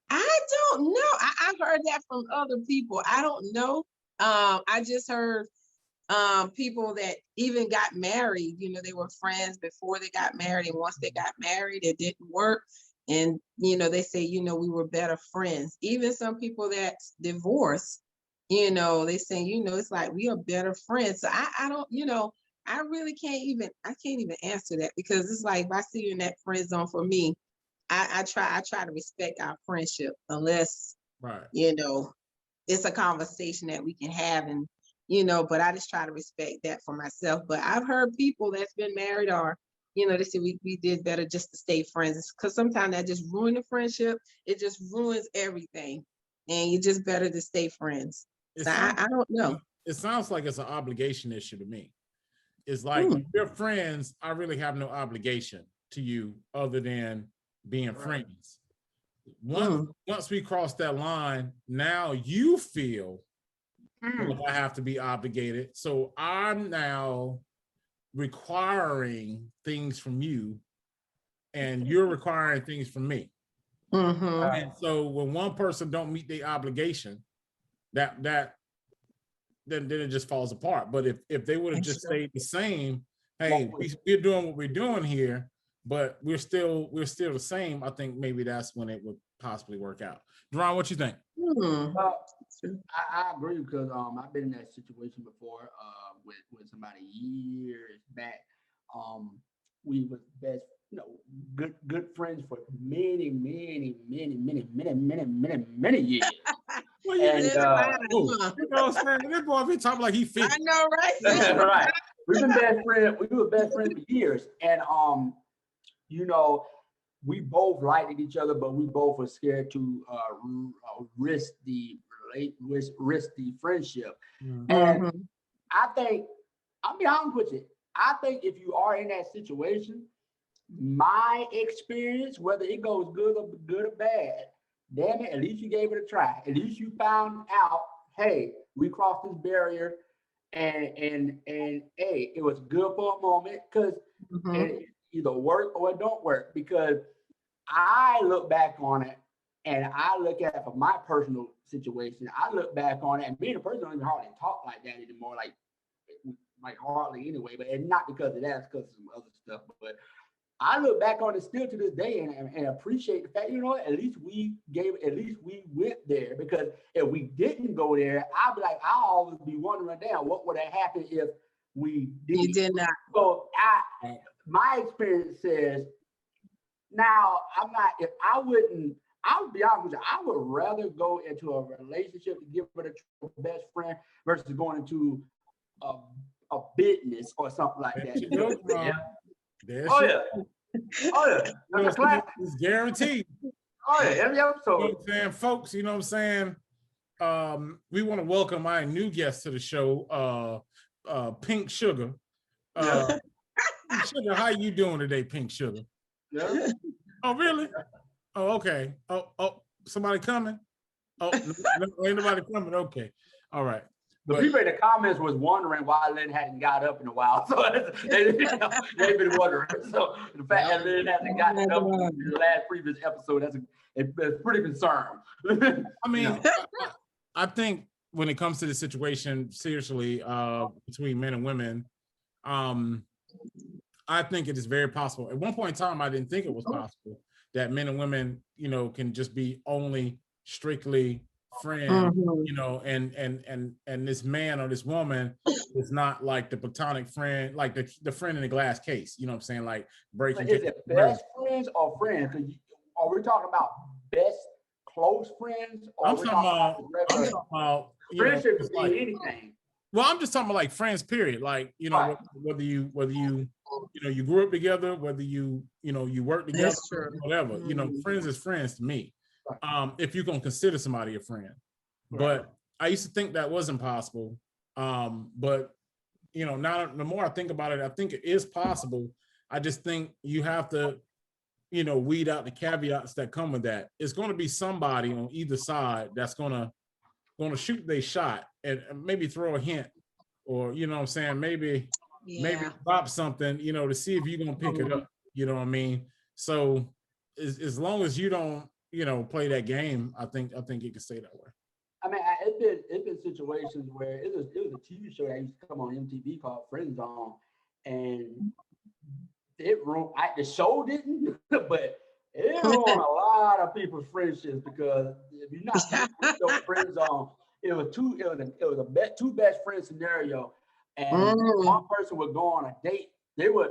I don't know. I've heard that from other people. I don't know. I just heard people that even got married, you know, they were friends before they got married. And once they got married, it didn't work. And, you know, they say, you know, we were better friends. Even some people that divorced, you know, they say, you know, it's like we are better friends. So I don't, you know, I really can't even answer that because it's like if I see you in that friend zone, for me, I try to respect our friendship unless, you know, it's a conversation that we can have and, you know, but I just try to respect that for myself. But I've heard people that's been married or, you know, they say we did better just to stay friends because sometimes that just ruins the friendship. It just ruins everything. And you just better to stay friends. So I don't know. It sounds like it's an obligation issue to me. It's like if we're friends, I really have no obligation to you other than being friends. Once we cross that line, now you feel like I have to be obligated. So I'm now requiring things from you and you're requiring things from me. And so when one person don't meet their obligation, then it just falls apart. But if they would have just stayed the same, hey, we're doing what we're doing here, but we're still the same, I think maybe that's when it would possibly work out. Deron, what you think? I agree because I've been in that situation before with somebody years back. We was best, you know, good friends for many years. Well, and you know what I'm saying? This boy be talking like he 50. I know, right? Right. We were best friends for years, and you know, we both liked each other, but we both were scared to risk the friendship. And I think, I'll be honest with you, I think if you are in that situation, my experience, whether it goes good or bad, damn it, at least you gave it a try. At least you found out, hey, we crossed this barrier, and hey, it was good for a moment because it either work or it don't work. Because I look back on it and I look at it from my personal situation. I look back on it, and me and the person don't even hardly talk like that anymore, like hardly anyway. But and not because of that, it's because of some other stuff. But I look back on it still to this day and appreciate the fact, you know, at least we went there. Because if we didn't go there, I'd be like, I'll always be wondering, damn, what would have happened if we didn't? You did not. So my experience says, now I'll be honest with you, I would rather go into a relationship to give it a best friend versus going into a business or something like that. It's guaranteed. Every episode. You know what I'm saying, folks? You know what I'm saying? We want to welcome our new guest to the show, Pink Sugar. Pink Sugar, how you doing today, Pink Sugar? Yeah. Oh, really? Oh, okay. Oh, somebody coming? Oh, ain't nobody coming. Okay, all right. The people in the comments was wondering why Lynn hadn't got up in a while, so they've been wondering. So the fact that Lynn hasn't gotten up in the last previous episode, it's pretty concerned. I mean, I think when it comes to the situation, seriously, between men and women, I think it is very possible. At one point in time, I didn't think it was possible that men and women, can just be only strictly friends, and this man or this woman is not like the platonic friend, like the friend in the glass case. You know what I'm saying? Like breaking. Is it best friends or friends? Are we talking about best close friends? Or I'm talking about friendship is like anything. Well, I'm just talking about like friends, period. Like, right. whether you you grew up together, whether you work together, whatever, friends is friends to me. If you're gonna consider somebody a friend. Right. But I used to think that wasn't possible. But now the more I think about it, I think it is possible. I just think you have to, weed out the caveats that come with that. It's gonna be somebody on either side that's gonna shoot their shot and maybe throw a hint, or what I'm saying, maybe drop something, to see if you're gonna pick it up. You know what I mean? So as long as you don't, play that game, I think it can stay that way. I mean, it's been situations where it was a TV show that used to come on MTV called Friend Zone, and the show didn't, but it ruined a lot of people's friendships, because if you're not Friend Zone, it was a two best friend scenario, and one person would go on a date. They would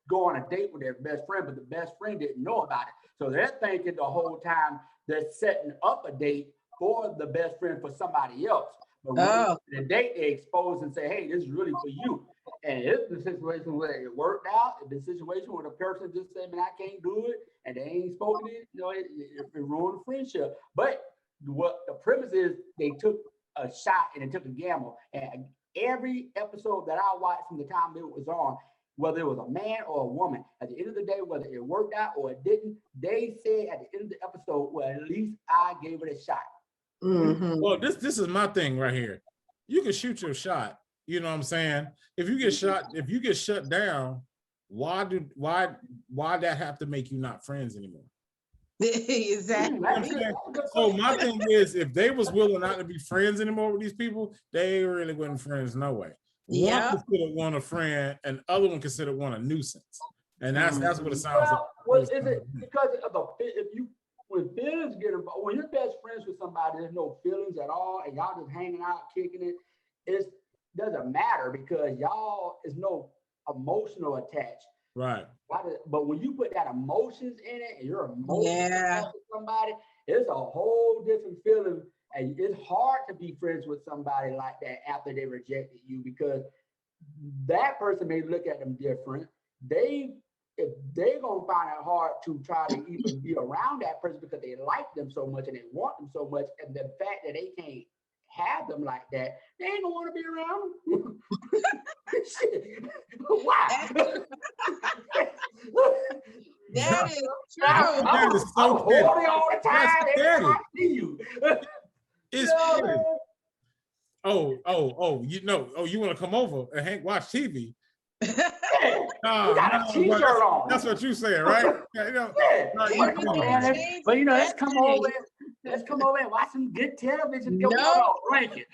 go on a date with their best friend, but the best friend didn't know about it. So they're thinking the whole time they're setting up a date for the best friend for somebody else. But the date they expose and say, hey, this is really for you. And it's the situation where it worked out. It's the situation where the person just said, man, I can't do it, and they ain't spoken it, it ruined the friendship. But what the premise is, they took a shot and they took a gamble. And every episode that I watched from the time it was on, whether it was a man or a woman, at the end of the day, whether it worked out or it didn't, they said at the end of the episode, well, at least I gave it a shot. Mm-hmm. Well, this is my thing right here. You can shoot your shot. You know what I'm saying? If you get shut down, why that have to make you not friends anymore? Exactly. So my thing is, if they was willing not to be friends anymore with these people, they really wasn't friends no way. One considered one a friend, and other one considered one a nuisance, and that's what it sounds like. Well, is it because of when feelings get involved, when you're best friends with somebody, there's no feelings at all, and y'all just hanging out, kicking it, it doesn't matter, because y'all is no emotional attached. Right. But when you put that emotions in it, and you're emotional with somebody, it's a whole different feeling. And it's hard to be friends with somebody like that after they rejected you, because that person may look at them different. If they're gonna find it hard to try to even be around that person because they like them so much and they want them so much, and the fact that they can't have them like that, they ain't gonna want to be around them. Why? That is true. That is so holding all the time. I see you. It's petty. You want to come over and watch TV? You got a t-shirt on. That's what you saying, right? But let's come over. Let's come over and watch some good television. Blanket.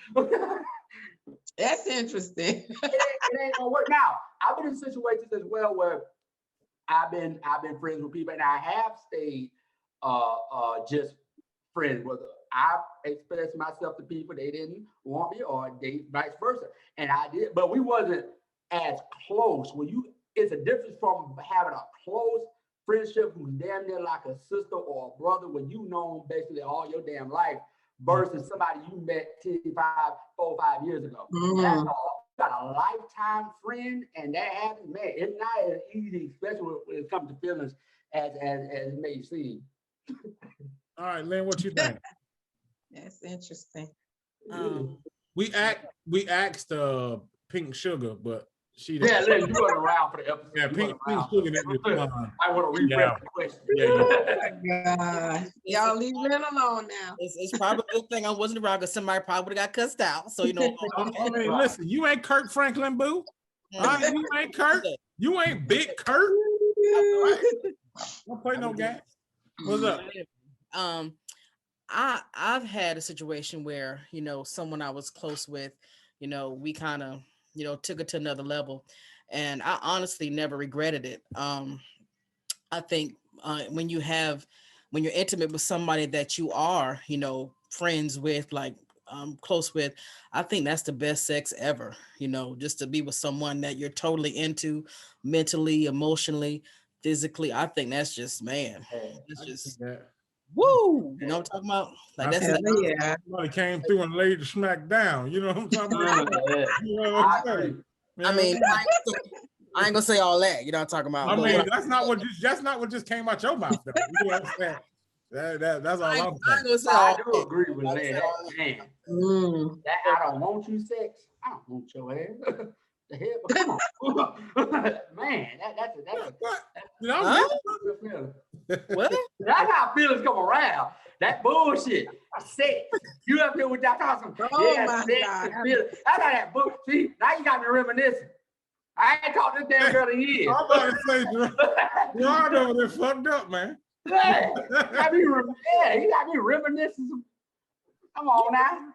That's interesting. It ain't gonna work. Now, I've been in situations as well where I've been friends with people, and I have stayed just friends with them. I expressed myself to people, they didn't want me, or they vice versa. And I did, but we wasn't as close. It's a difference from having a close friendship who's damn near like a sister or a brother when you know basically all your damn life, versus somebody you met 4 or 5 years ago. That's all. You got a lifetime friend, and that happens, man. It's not as easy, especially when it comes to feelings, as it may seem. All right, Lynn, what you think? That's interesting. We asked Pink Sugar, but She Yeah, Lynn, you wasn't around for the episode. Yeah, Pete was looking at me. I want to refresh the question. Y'all leave Lynn alone now. It's probably a good thing I wasn't around because somebody probably would have got cussed out. So you know. I mean, listen, you ain't Kirk Franklin, boo. All right, you ain't Kirk. You ain't Big Kirk. Don't play no game. What's up? I've had a situation where, you know, someone I was close with, you know, we kind of, you know, took it to another level, and I honestly never regretted it. I think when you're intimate with somebody that you are, you know, friends with, like close with, I think that's the best sex ever. You know, just to be with someone that you're totally into, mentally, emotionally, physically. I think that's just, man, it's just. Woo! You know what I'm talking about? Like that's yeah. Somebody came through and laid the smack down. You know what I'm talking about? You know what I'm saying? I mean, I ain't gonna say all that. You know what I'm talking about? I mean, that's not what just came out your mouth. Though. You know what I'm saying? That's all I'm saying. I do agree with Lynn. Man, that I don't want you sex. I don't want your ass. The hell, but come on, man. That's what? That's how feelings come around. That bullshit. Sex. You up here with that talking? Oh sex and feelings. That's how that bullshit. See, now you got me reminiscing. I ain't talked to this damn girl in years. I'm about to say, Gerard over there fucked up, man. Yeah, he got me reminiscing. Come on now.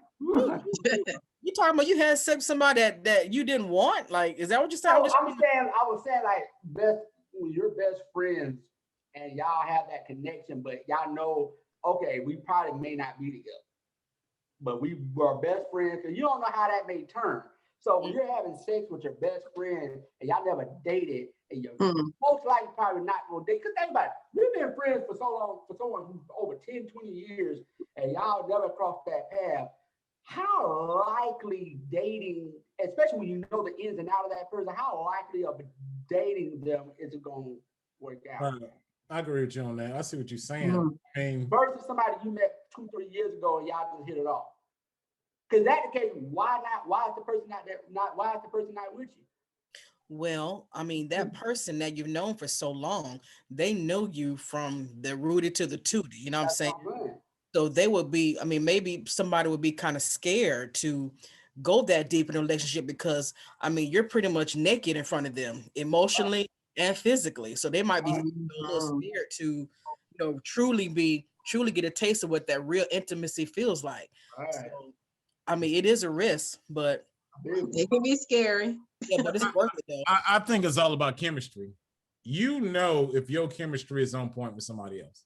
You talking about you had sex with somebody that you didn't want? Like, is that what you're saying? I was saying like when you're best friends and y'all have that connection, but y'all know, okay, we probably may not be together, but we were best friends, because you don't know how that may turn. So when you're having sex with your best friend and y'all never dated, and you're most likely probably not going to date, because think about it, we've been friends for so long, for someone who's over 10, 20 years, and y'all never crossed that path. How likely dating, especially when you know the ins and outs of that person, how likely of dating them is it going to work out? I agree with you on that. I see what you're saying. I mean, versus somebody you met 2-3 years ago and y'all just hit it off. Because that's the case. Why not? Why is the person not there? Why is the person not with you? Well, I mean, that person that you've known for so long, they know you from the rooted to the tootie. You know what I'm saying? So they would be, I mean, maybe somebody would be kind of scared to go that deep in a relationship because, I mean, you're pretty much naked in front of them emotionally and physically. So they might be a little scared to, you know, truly get a taste of what that real intimacy feels like. Right. So, I mean, it is a risk, but it can be scary. Yeah, but it's worth it though. I think it's all about chemistry. You know if your chemistry is on point with somebody else.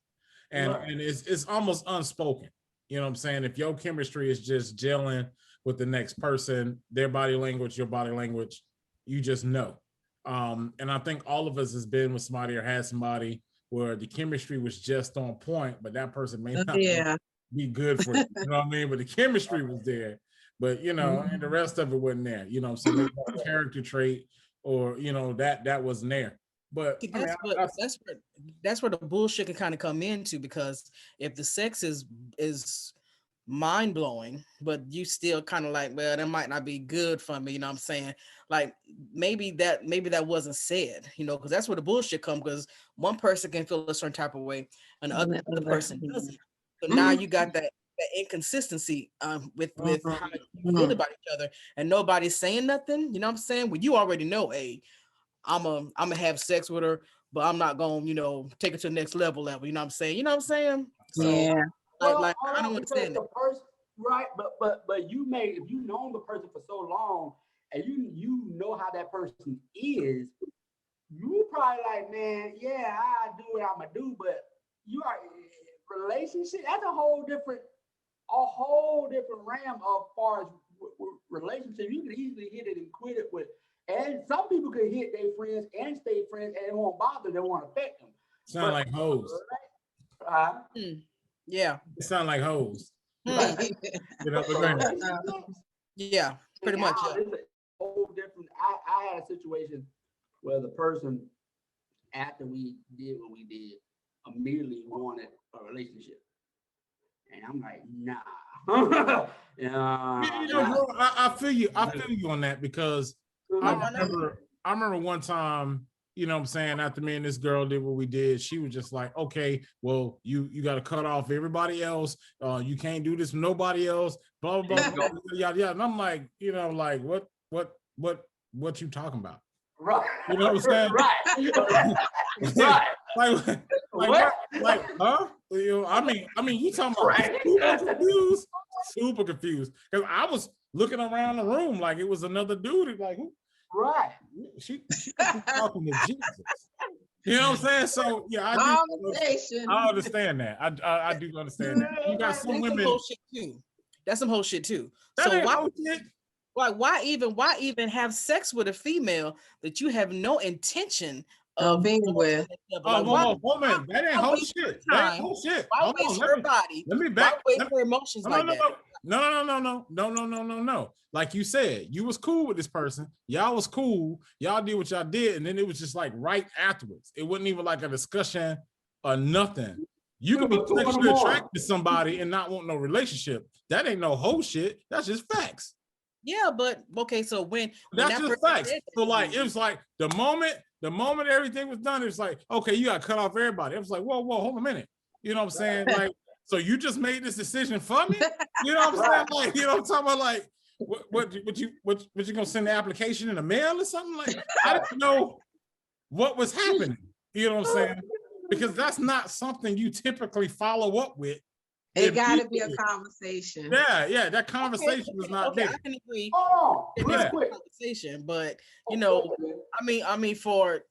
And it's almost unspoken. You know what I'm saying? If your chemistry is just gelling with the next person, their body language, your body language, you just know. And I think all of us has been with somebody or had somebody where the chemistry was just on point, but that person may not be good for you. You know what I mean? But the chemistry was there. But you know, and the rest of it wasn't there. You know, so maybe a character trait or you know, that wasn't there. But that's where the bullshit can kind of come into, because if the sex is mind blowing, but you still kind of like, well, that might not be good for me, you know what I'm saying? Like maybe that wasn't said, you know, because that's where the bullshit comes, because one person can feel a certain type of way and the other person doesn't. So now you got that inconsistency with how you feel about each other, and nobody's saying nothing, you know what I'm saying? Well, you already know, hey, I'm gonna have sex with her, but I'm not gonna, you know, take it to the next level, you know what I'm saying? You know what I'm saying? So like I don't understand the person, right? But you may, if you known the person for so long and you know how that person is, you probably like, man, yeah, I do what I'm gonna do, but you are relationship, that's a whole different realm of far as relationship. You can easily hit it and quit it with. And some people could hit their friends and stay friends and it won't bother them, won't affect them. Sound like hoes. Yeah. It sound like hoes. You know, yeah, pretty much. It's a whole different. I had a situation where the person, after we did what we did, immediately wanted a relationship. And I'm like, nah. You know, bro, I feel you on that, because I remember one time, you know what I'm saying, after me and this girl did what we did, she was just like, okay, well, you got to cut off everybody else. You can't do this with nobody else, blah, blah, blah, yada, yada. And I'm like, you know, like, what you talking about? Right. You know what I'm saying? Right. like, huh? You know, I mean, you talking about super confused. Because I was looking around the room like it was another dude. Like, who? Right. She talking to Jesus. You know what I'm saying? So yeah, I understand that. I do understand that. You got some women. Whole shit too. That's some whole shit too. That so why why even have sex with a female that you have no intention of being with? Woman, that ain't whole shit. That ain't whole shit. Why waste her body? Let me back. Why waste her emotions like that? No. Like you said, you was cool with this person. Y'all was cool. Y'all did what y'all did, and then it was just like right afterwards. It wasn't even like a discussion or nothing. You can be sexually attracted to somebody and not want no relationship. That ain't no whole shit. That's just facts. Yeah, but okay. So when that's just facts. So like it was like the moment everything was done, it was like, okay, you got to cut off everybody. It was like, whoa, hold a minute. You know what I'm saying? Like, so you just made this decision for me? You know what I'm saying? Like, you know what I'm talking about? Like, what you gonna send the application in the mail or something? Like, I didn't know what was happening. You know what I'm saying? Because that's not something you typically follow up with. It got to be a conversation. Yeah, that conversation was not there. I can agree. Real quick. Conversation, but you know, I mean, for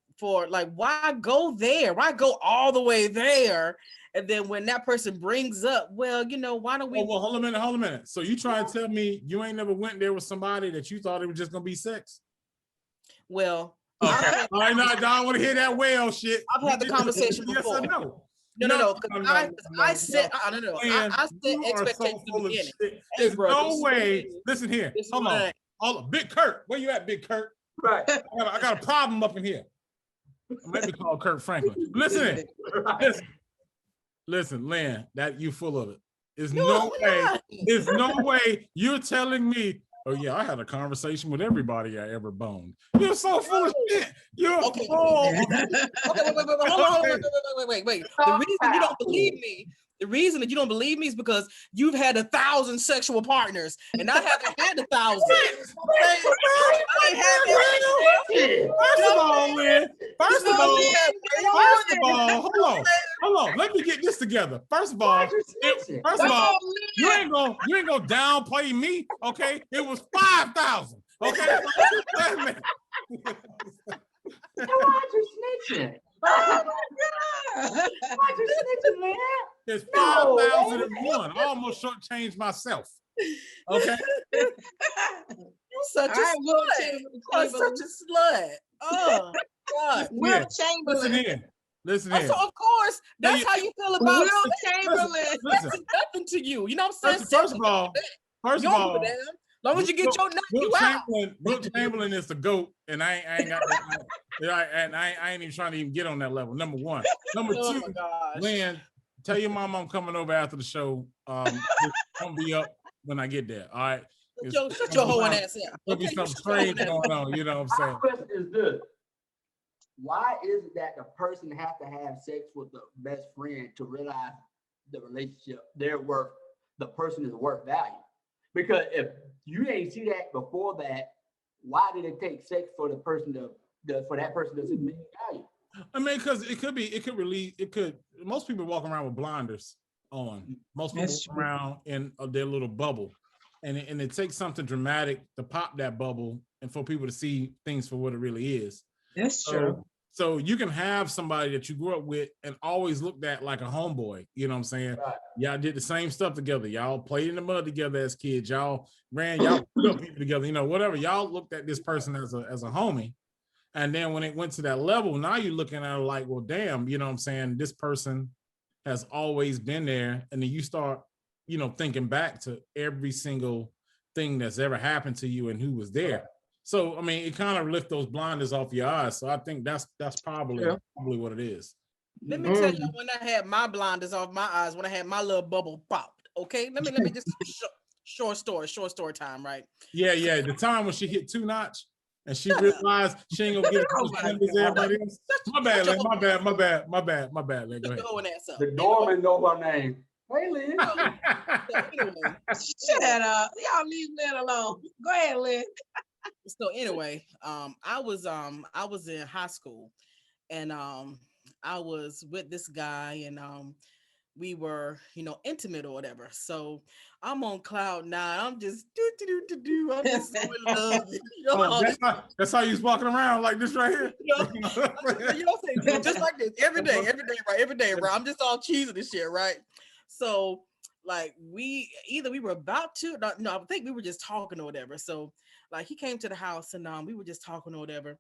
like, why go there? Why go all the way there? And then when that person brings up, well, you know, why don't we? Well, hold a minute. So you trying to tell me you ain't never went there with somebody that you thought it was just gonna be sex? Well, okay. All right, no, I don't want to hear that whale shit. I've had the conversation before. Yes or no? No. I set expectations in the beginning. There's no way. Listen here. Hold on. Big Kirk. Where you at, Big Kirk? Right. I got a problem up in here. Maybe call Kirk Franklin. Listen. Listen, Lynn, that you full of it. There's no way you're telling me, oh yeah, I had a conversation with everybody I ever boned. You're so full of shit. You're okay. full. Wait. The reason you don't believe me. The reason that you don't believe me is because you've had 1,000 sexual partners, and I haven't had 1,000. I had that. First of all, Lynn. Hold on. Let me get this together. First of all, you ain't gonna downplay me. Okay, it was 5,000. Okay. Why'd you snitching? Oh my God! Why'd you snitching, man? It's 5,001. I almost shortchanged myself. Okay. You're such a slut. You're such a slut. Oh God. Will Chamberlain. Listen here. So of course, that's how you feel about Will Chamberlain. That's nothing to you. You know what I'm saying? First of all, as long as you get your nut, you out. Will Chamberlain is the GOAT, and I ain't even trying to even get on that level. Number one. Number two, Lynn, tell your mom I'm coming over after the show. Don't be up when I get there. All right. Shut your whole ass out. There'll be something strange going on. You know what I'm saying? My question is this: why is it that the person has to have sex with the best friend to realize the relationship, their worth, the person is worth value? Because if you ain't see that before that, why did it take sex for the person for that person to see value? I mean, because most people walk around with blinders on. Most people walk around in their little bubble. And it takes something dramatic to pop that bubble and for people to see things for what it really is. That's true. So you can have somebody that you grew up with and always looked at like a homeboy. You know what I'm saying? Right. Y'all did the same stuff together. Y'all played in the mud together as kids. Y'all put up people together. You know, whatever. Y'all looked at this person as a homie. And then when it went to that level, now you're looking at it like, well, damn, you know what I'm saying? This person has always been there. And then you start, you know, thinking back to every single thing that's ever happened to you and who was there. Right. So, I mean, it kind of lift those blinders off your eyes. So I think that's probably what it is. Let me tell you, when I had my blinders off my eyes, when I had my little bubble popped, okay? Let me just short story time, right? Yeah. The time when she hit 2 notch. and she realized she ain't gonna get as everybody else. My bad, Lynn. My bad, Lynn. Go ahead. The doorman know her name. Hey, Lynn. Shut up. Y'all leave Lynn alone. Go ahead, Lynn. So anyway, I was in high school, and I was with this guy, and we were, intimate or whatever. So I'm on cloud nine. I'm just do. I'm just so in love. That's how you was walking around like this right here. Just like this every day, right? I'm just all cheesing this shit, right? So like we were about to, no, I think we were just talking or whatever. So like he came to the house and we were just talking or whatever.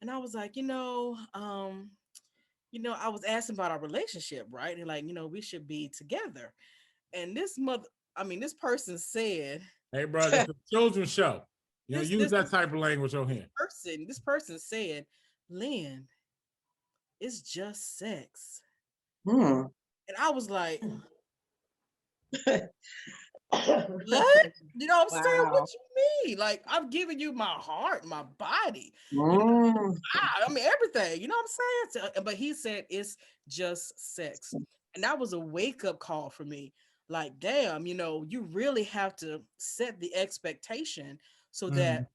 And I was like, I was asking about our relationship, right? And like, we should be together. And this person said, "Hey, bro, it's a children's show. Use that type of language on here." This person said, "Lynn, it's just sex." And I was like, "What?" You know what I'm saying? What you mean? Like, I've given you my heart, my body, everything. You know what I'm saying? But he said it's just sex, and that was a wake-up call for me. Like, damn, you really have to set the expectation so that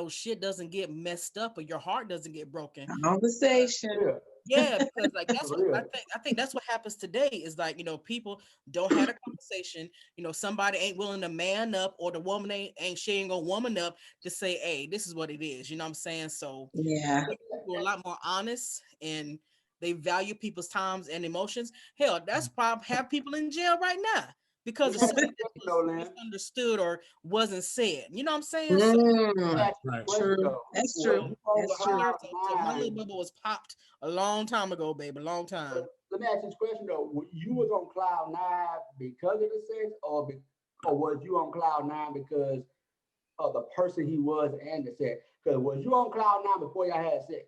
shit doesn't get messed up or your heart doesn't get broken. Conversation. Yeah, because like that's what I think that's what happens today is like, people don't have a conversation, somebody ain't willing to man up, or the woman she ain't gonna woman up to say, hey, this is what it is, you know what I'm saying? So yeah, people are a lot more honest, and they value people's times and emotions. Hell, that's probably have people in jail right now because of something that was misunderstood or wasn't said. You know what I'm saying? Right. True. That's true. That's true. So my little bubble was popped a long time ago, baby, a long time. Let me ask you this question though: you was on cloud nine because of the sex, or was you on cloud nine because of the person he was and the sex? Because was you on cloud nine before y'all had sex?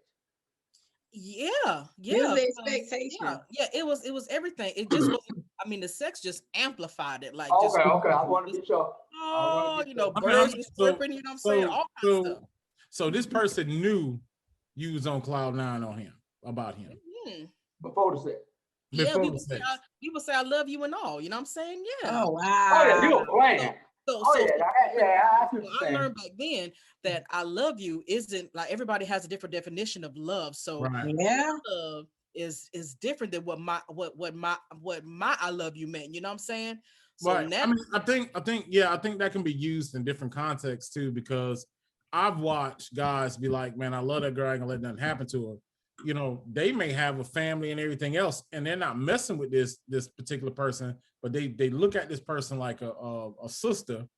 Yeah. It was the expectation. Yeah, it was everything. It just wasn't. The sex just amplified it. Like, okay. I want to be sure. Birds and chirping. You know what I'm saying? All kinds of stuff. So this person knew you was on cloud nine on him, about him. Before the sex. Yeah, we would say I love you and all. You know what I'm saying? Yeah. Oh wow. Oh yeah, you were playing. I learned back then that I love you isn't like everybody has a different definition of love. So love is different than what my I love you meant. You know what I'm saying? So right. now, I think that can be used in different contexts too, because I've watched guys be like, man, I love that girl, I ain't gonna let nothing happen to her. They may have a family and everything else, and they're not messing with this particular person, but they look at this person like a sister.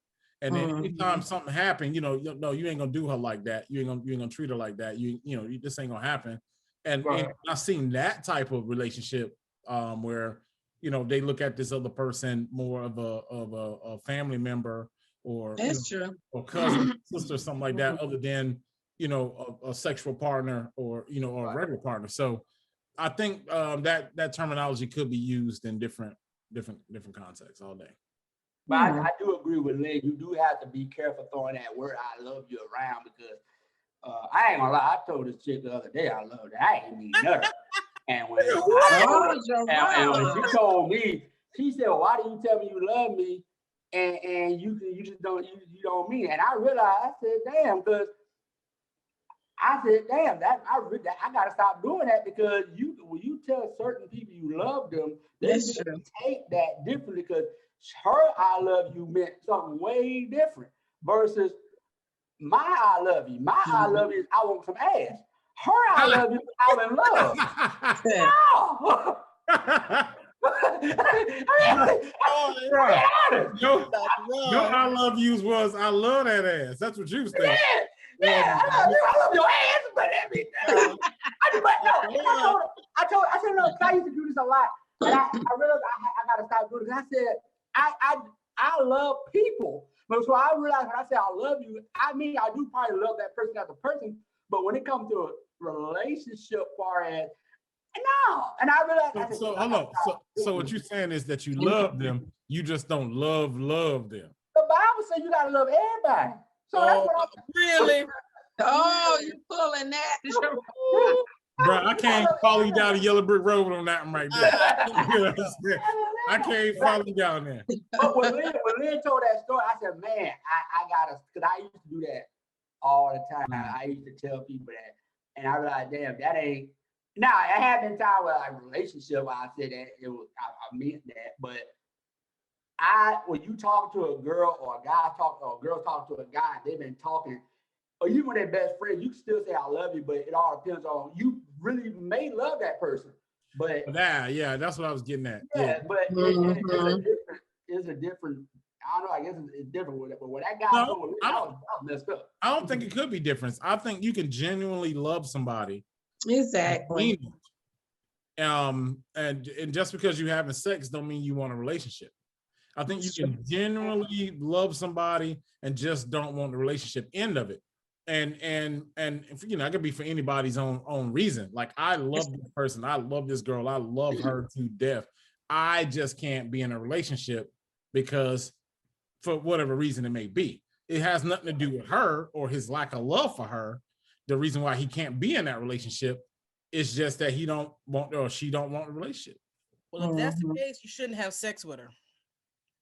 And then anytime something happened, no, you ain't gonna do her like that. You ain't gonna treat her like that. This ain't gonna happen. And I've seen that type of relationship where they look at this other person more of a family member, or true, or cousin, sister, something like that, other than a sexual partner or or a regular partner. So I think that terminology could be used in different contexts all day. But I do agree with Lynn. You do have to be careful throwing that word "I love you" around, because I ain't gonna lie. I told this chick the other day I love her. I ain't mean nothing. And when she told me, she said, well, "Why do you tell me you love me and you just don't mean it?" And I realized, I said, damn, that I gotta stop doing that, because when you tell certain people you love them, they take that differently, because her "I love you" meant something way different versus my "I love you." My "I love you" is I want some ass. Her "I love you" is I'm in love. Your "I love yous" was I love that ass. That's what you was saying. Yeah, I love your ass, but everything. I said, no, I used to do this a lot. And I realized I gotta stop doing it. I said, I love people. But so I realized when I say I love you, I mean I do probably love that person as a person. But when it comes to a relationship, far as no, and I realized. So hold on. So what you're saying is that you love them, you just don't love them. The Bible says you gotta love everybody. So that's what I'm really. Oh, you pulling that? Bro, I can't follow you down the yellow brick road on that one right there. I can't follow you down there. But when Lynn told that story, I said, man, I gotta, because I used to do that all the time. I used to tell people that. And I realized, damn, that ain't. Now, I have been times where a relationship where I said that it was, I meant that. But when you talk to a girl or a girl talk to a guy, they've been talking, or even when they're best friends, you can still say I love you, but it all depends on, you really may love that person. But yeah, that's what I was getting at. Yeah, but it's a different, I don't know, I guess it's different with it. But when that guy told me, I was messed up. I don't think it could be different. I think you can genuinely love somebody. Exactly. And just because you're having sex don't mean you want a relationship. I think you can genuinely love somebody and just don't want the relationship end of it. And you know, it could be for anybody's own reason. Like, I love this person, I love this girl, I love her to death. I just can't be in a relationship because, for whatever reason it may be, it has nothing to do with her or his lack of love for her. The reason why he can't be in that relationship is just that he don't want, or she don't want a relationship. Well, if that's the case, you shouldn't have sex with her.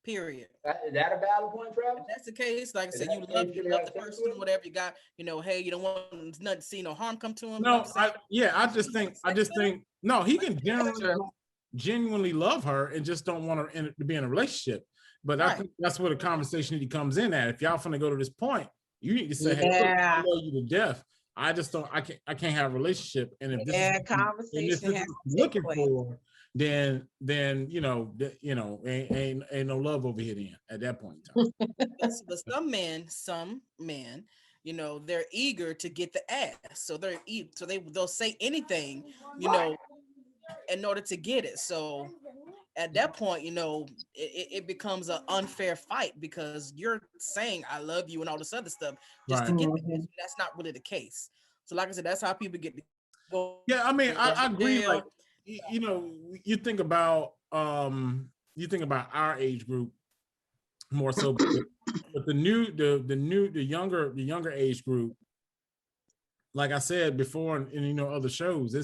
Period. Is that a valid point, Travis? If that's the case, like I said, you love the person, whatever you got, you know, hey, you don't want nothing to see no harm come to him. No, I just think no, he can genuinely love her and just don't want her to be in a relationship. But I think that's where the conversation comes in at. If y'all finna go to this point, you need to say, hey, look, I love you to death. I just don't, I can't have a relationship. And if this is what you're looking for, then you know, ain't no love over here then at that point in time. But some men, you know, they're eager to get the ass, so they'll say anything, you know, in order to get it. So at that point, you know, it becomes an unfair fight because you're saying I love you and all this other stuff just to get the ass. That's not really the case. So like I said, that's how people get to go. Yeah, I mean, I agree. Like, you know, you think about our age group more so, but the younger age group, like I said before, and you know, other shows,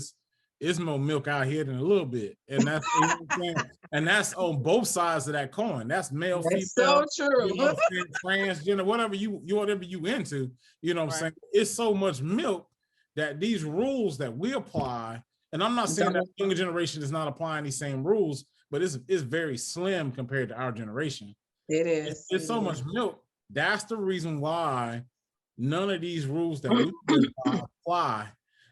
it's more milk out here than a little bit, and that's you know what I'm saying? And that's on both sides of that coin. That's male, female, so true. You know what I'm saying? Transgender, whatever you into, you know what I'm saying? It's so much milk that these rules that we apply. And I'm not saying that the younger generation is not applying these same rules, but it's very slim compared to our generation. It is. It's so much milk. That's the reason why none of these rules that we apply.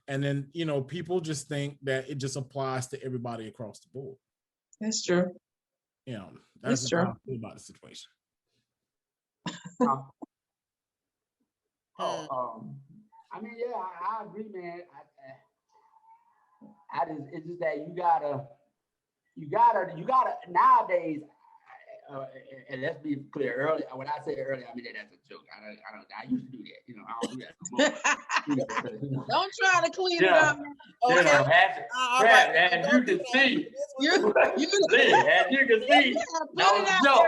And then, you know, people just think that it just applies to everybody across the board. That's true. You know, that's true. How I feel about the situation. I mean, yeah, I agree, man. It's just that you gotta nowadays. And let's be clear. Early, when I say early, I mean that as a joke. I used to do that. You know, I don't do that no more. Don't try to clean it up. Okay. As you can see, as you can see, that was a joke.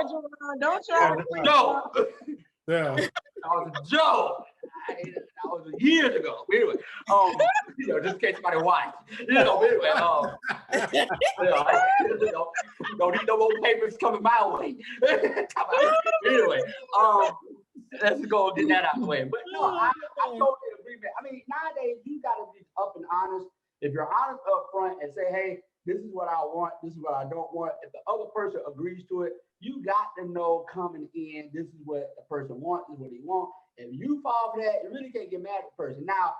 Don't try to clean it up. Yeah. That was a joke. That was years ago. Anyway, you know, just in case somebody watched. You know, anyway, don't need no more papers coming my way. Anyway, let's go get that out of the way. But no, I totally agree, man. I mean, nowadays you gotta be up and honest. If you're honest up front and say, hey, this is what I want, this is what I don't want. If the other person agrees to it, you got to know coming in, this is what the person wants, this is what he wants. If you fall for that, you really can't get mad at the person. Now,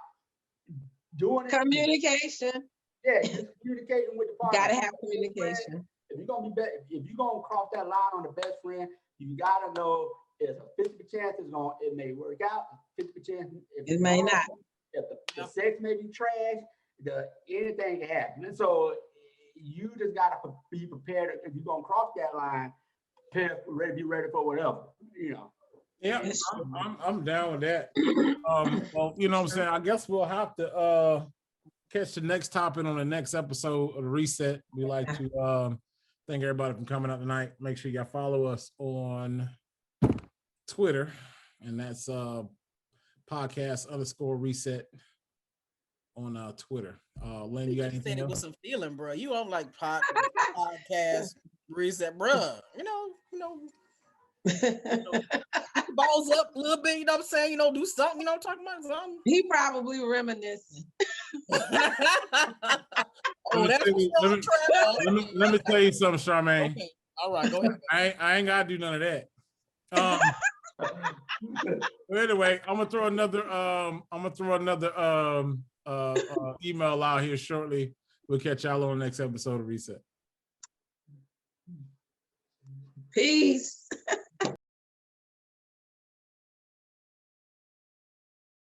doing it, communication. Yeah, communicating with the partner. Gotta have communication. If you're gonna be if you're gonna cross that line on the best friend, you gotta know there's a 50% chance it may work out, 50% chance it may not. If the sex may be trash, anything can happen. And so you just gotta be prepared. If you're gonna cross that line, be ready for whatever, you know. Yeah, I'm down with that. Well, you know what I'm saying? I guess we'll have to catch the next topic on the next episode of the Reset. We like to thank everybody for coming out tonight. Make sure y'all follow us on Twitter, and that's podcast_reset on Twitter. Lynn, you got anything said it else? with some feeling, bro. You on like podcast reset, bro. You know, balls up a little bit. You know what I'm saying? You know, do something. You know, talking about something. He probably reminiscing. Oh, that's let me tell you something, Charmaine. Okay. All right, go ahead. I ain't gotta do none of that. Anyway, I'm gonna throw another email out here shortly. We'll catch y'all on the next episode of Reset. Peace.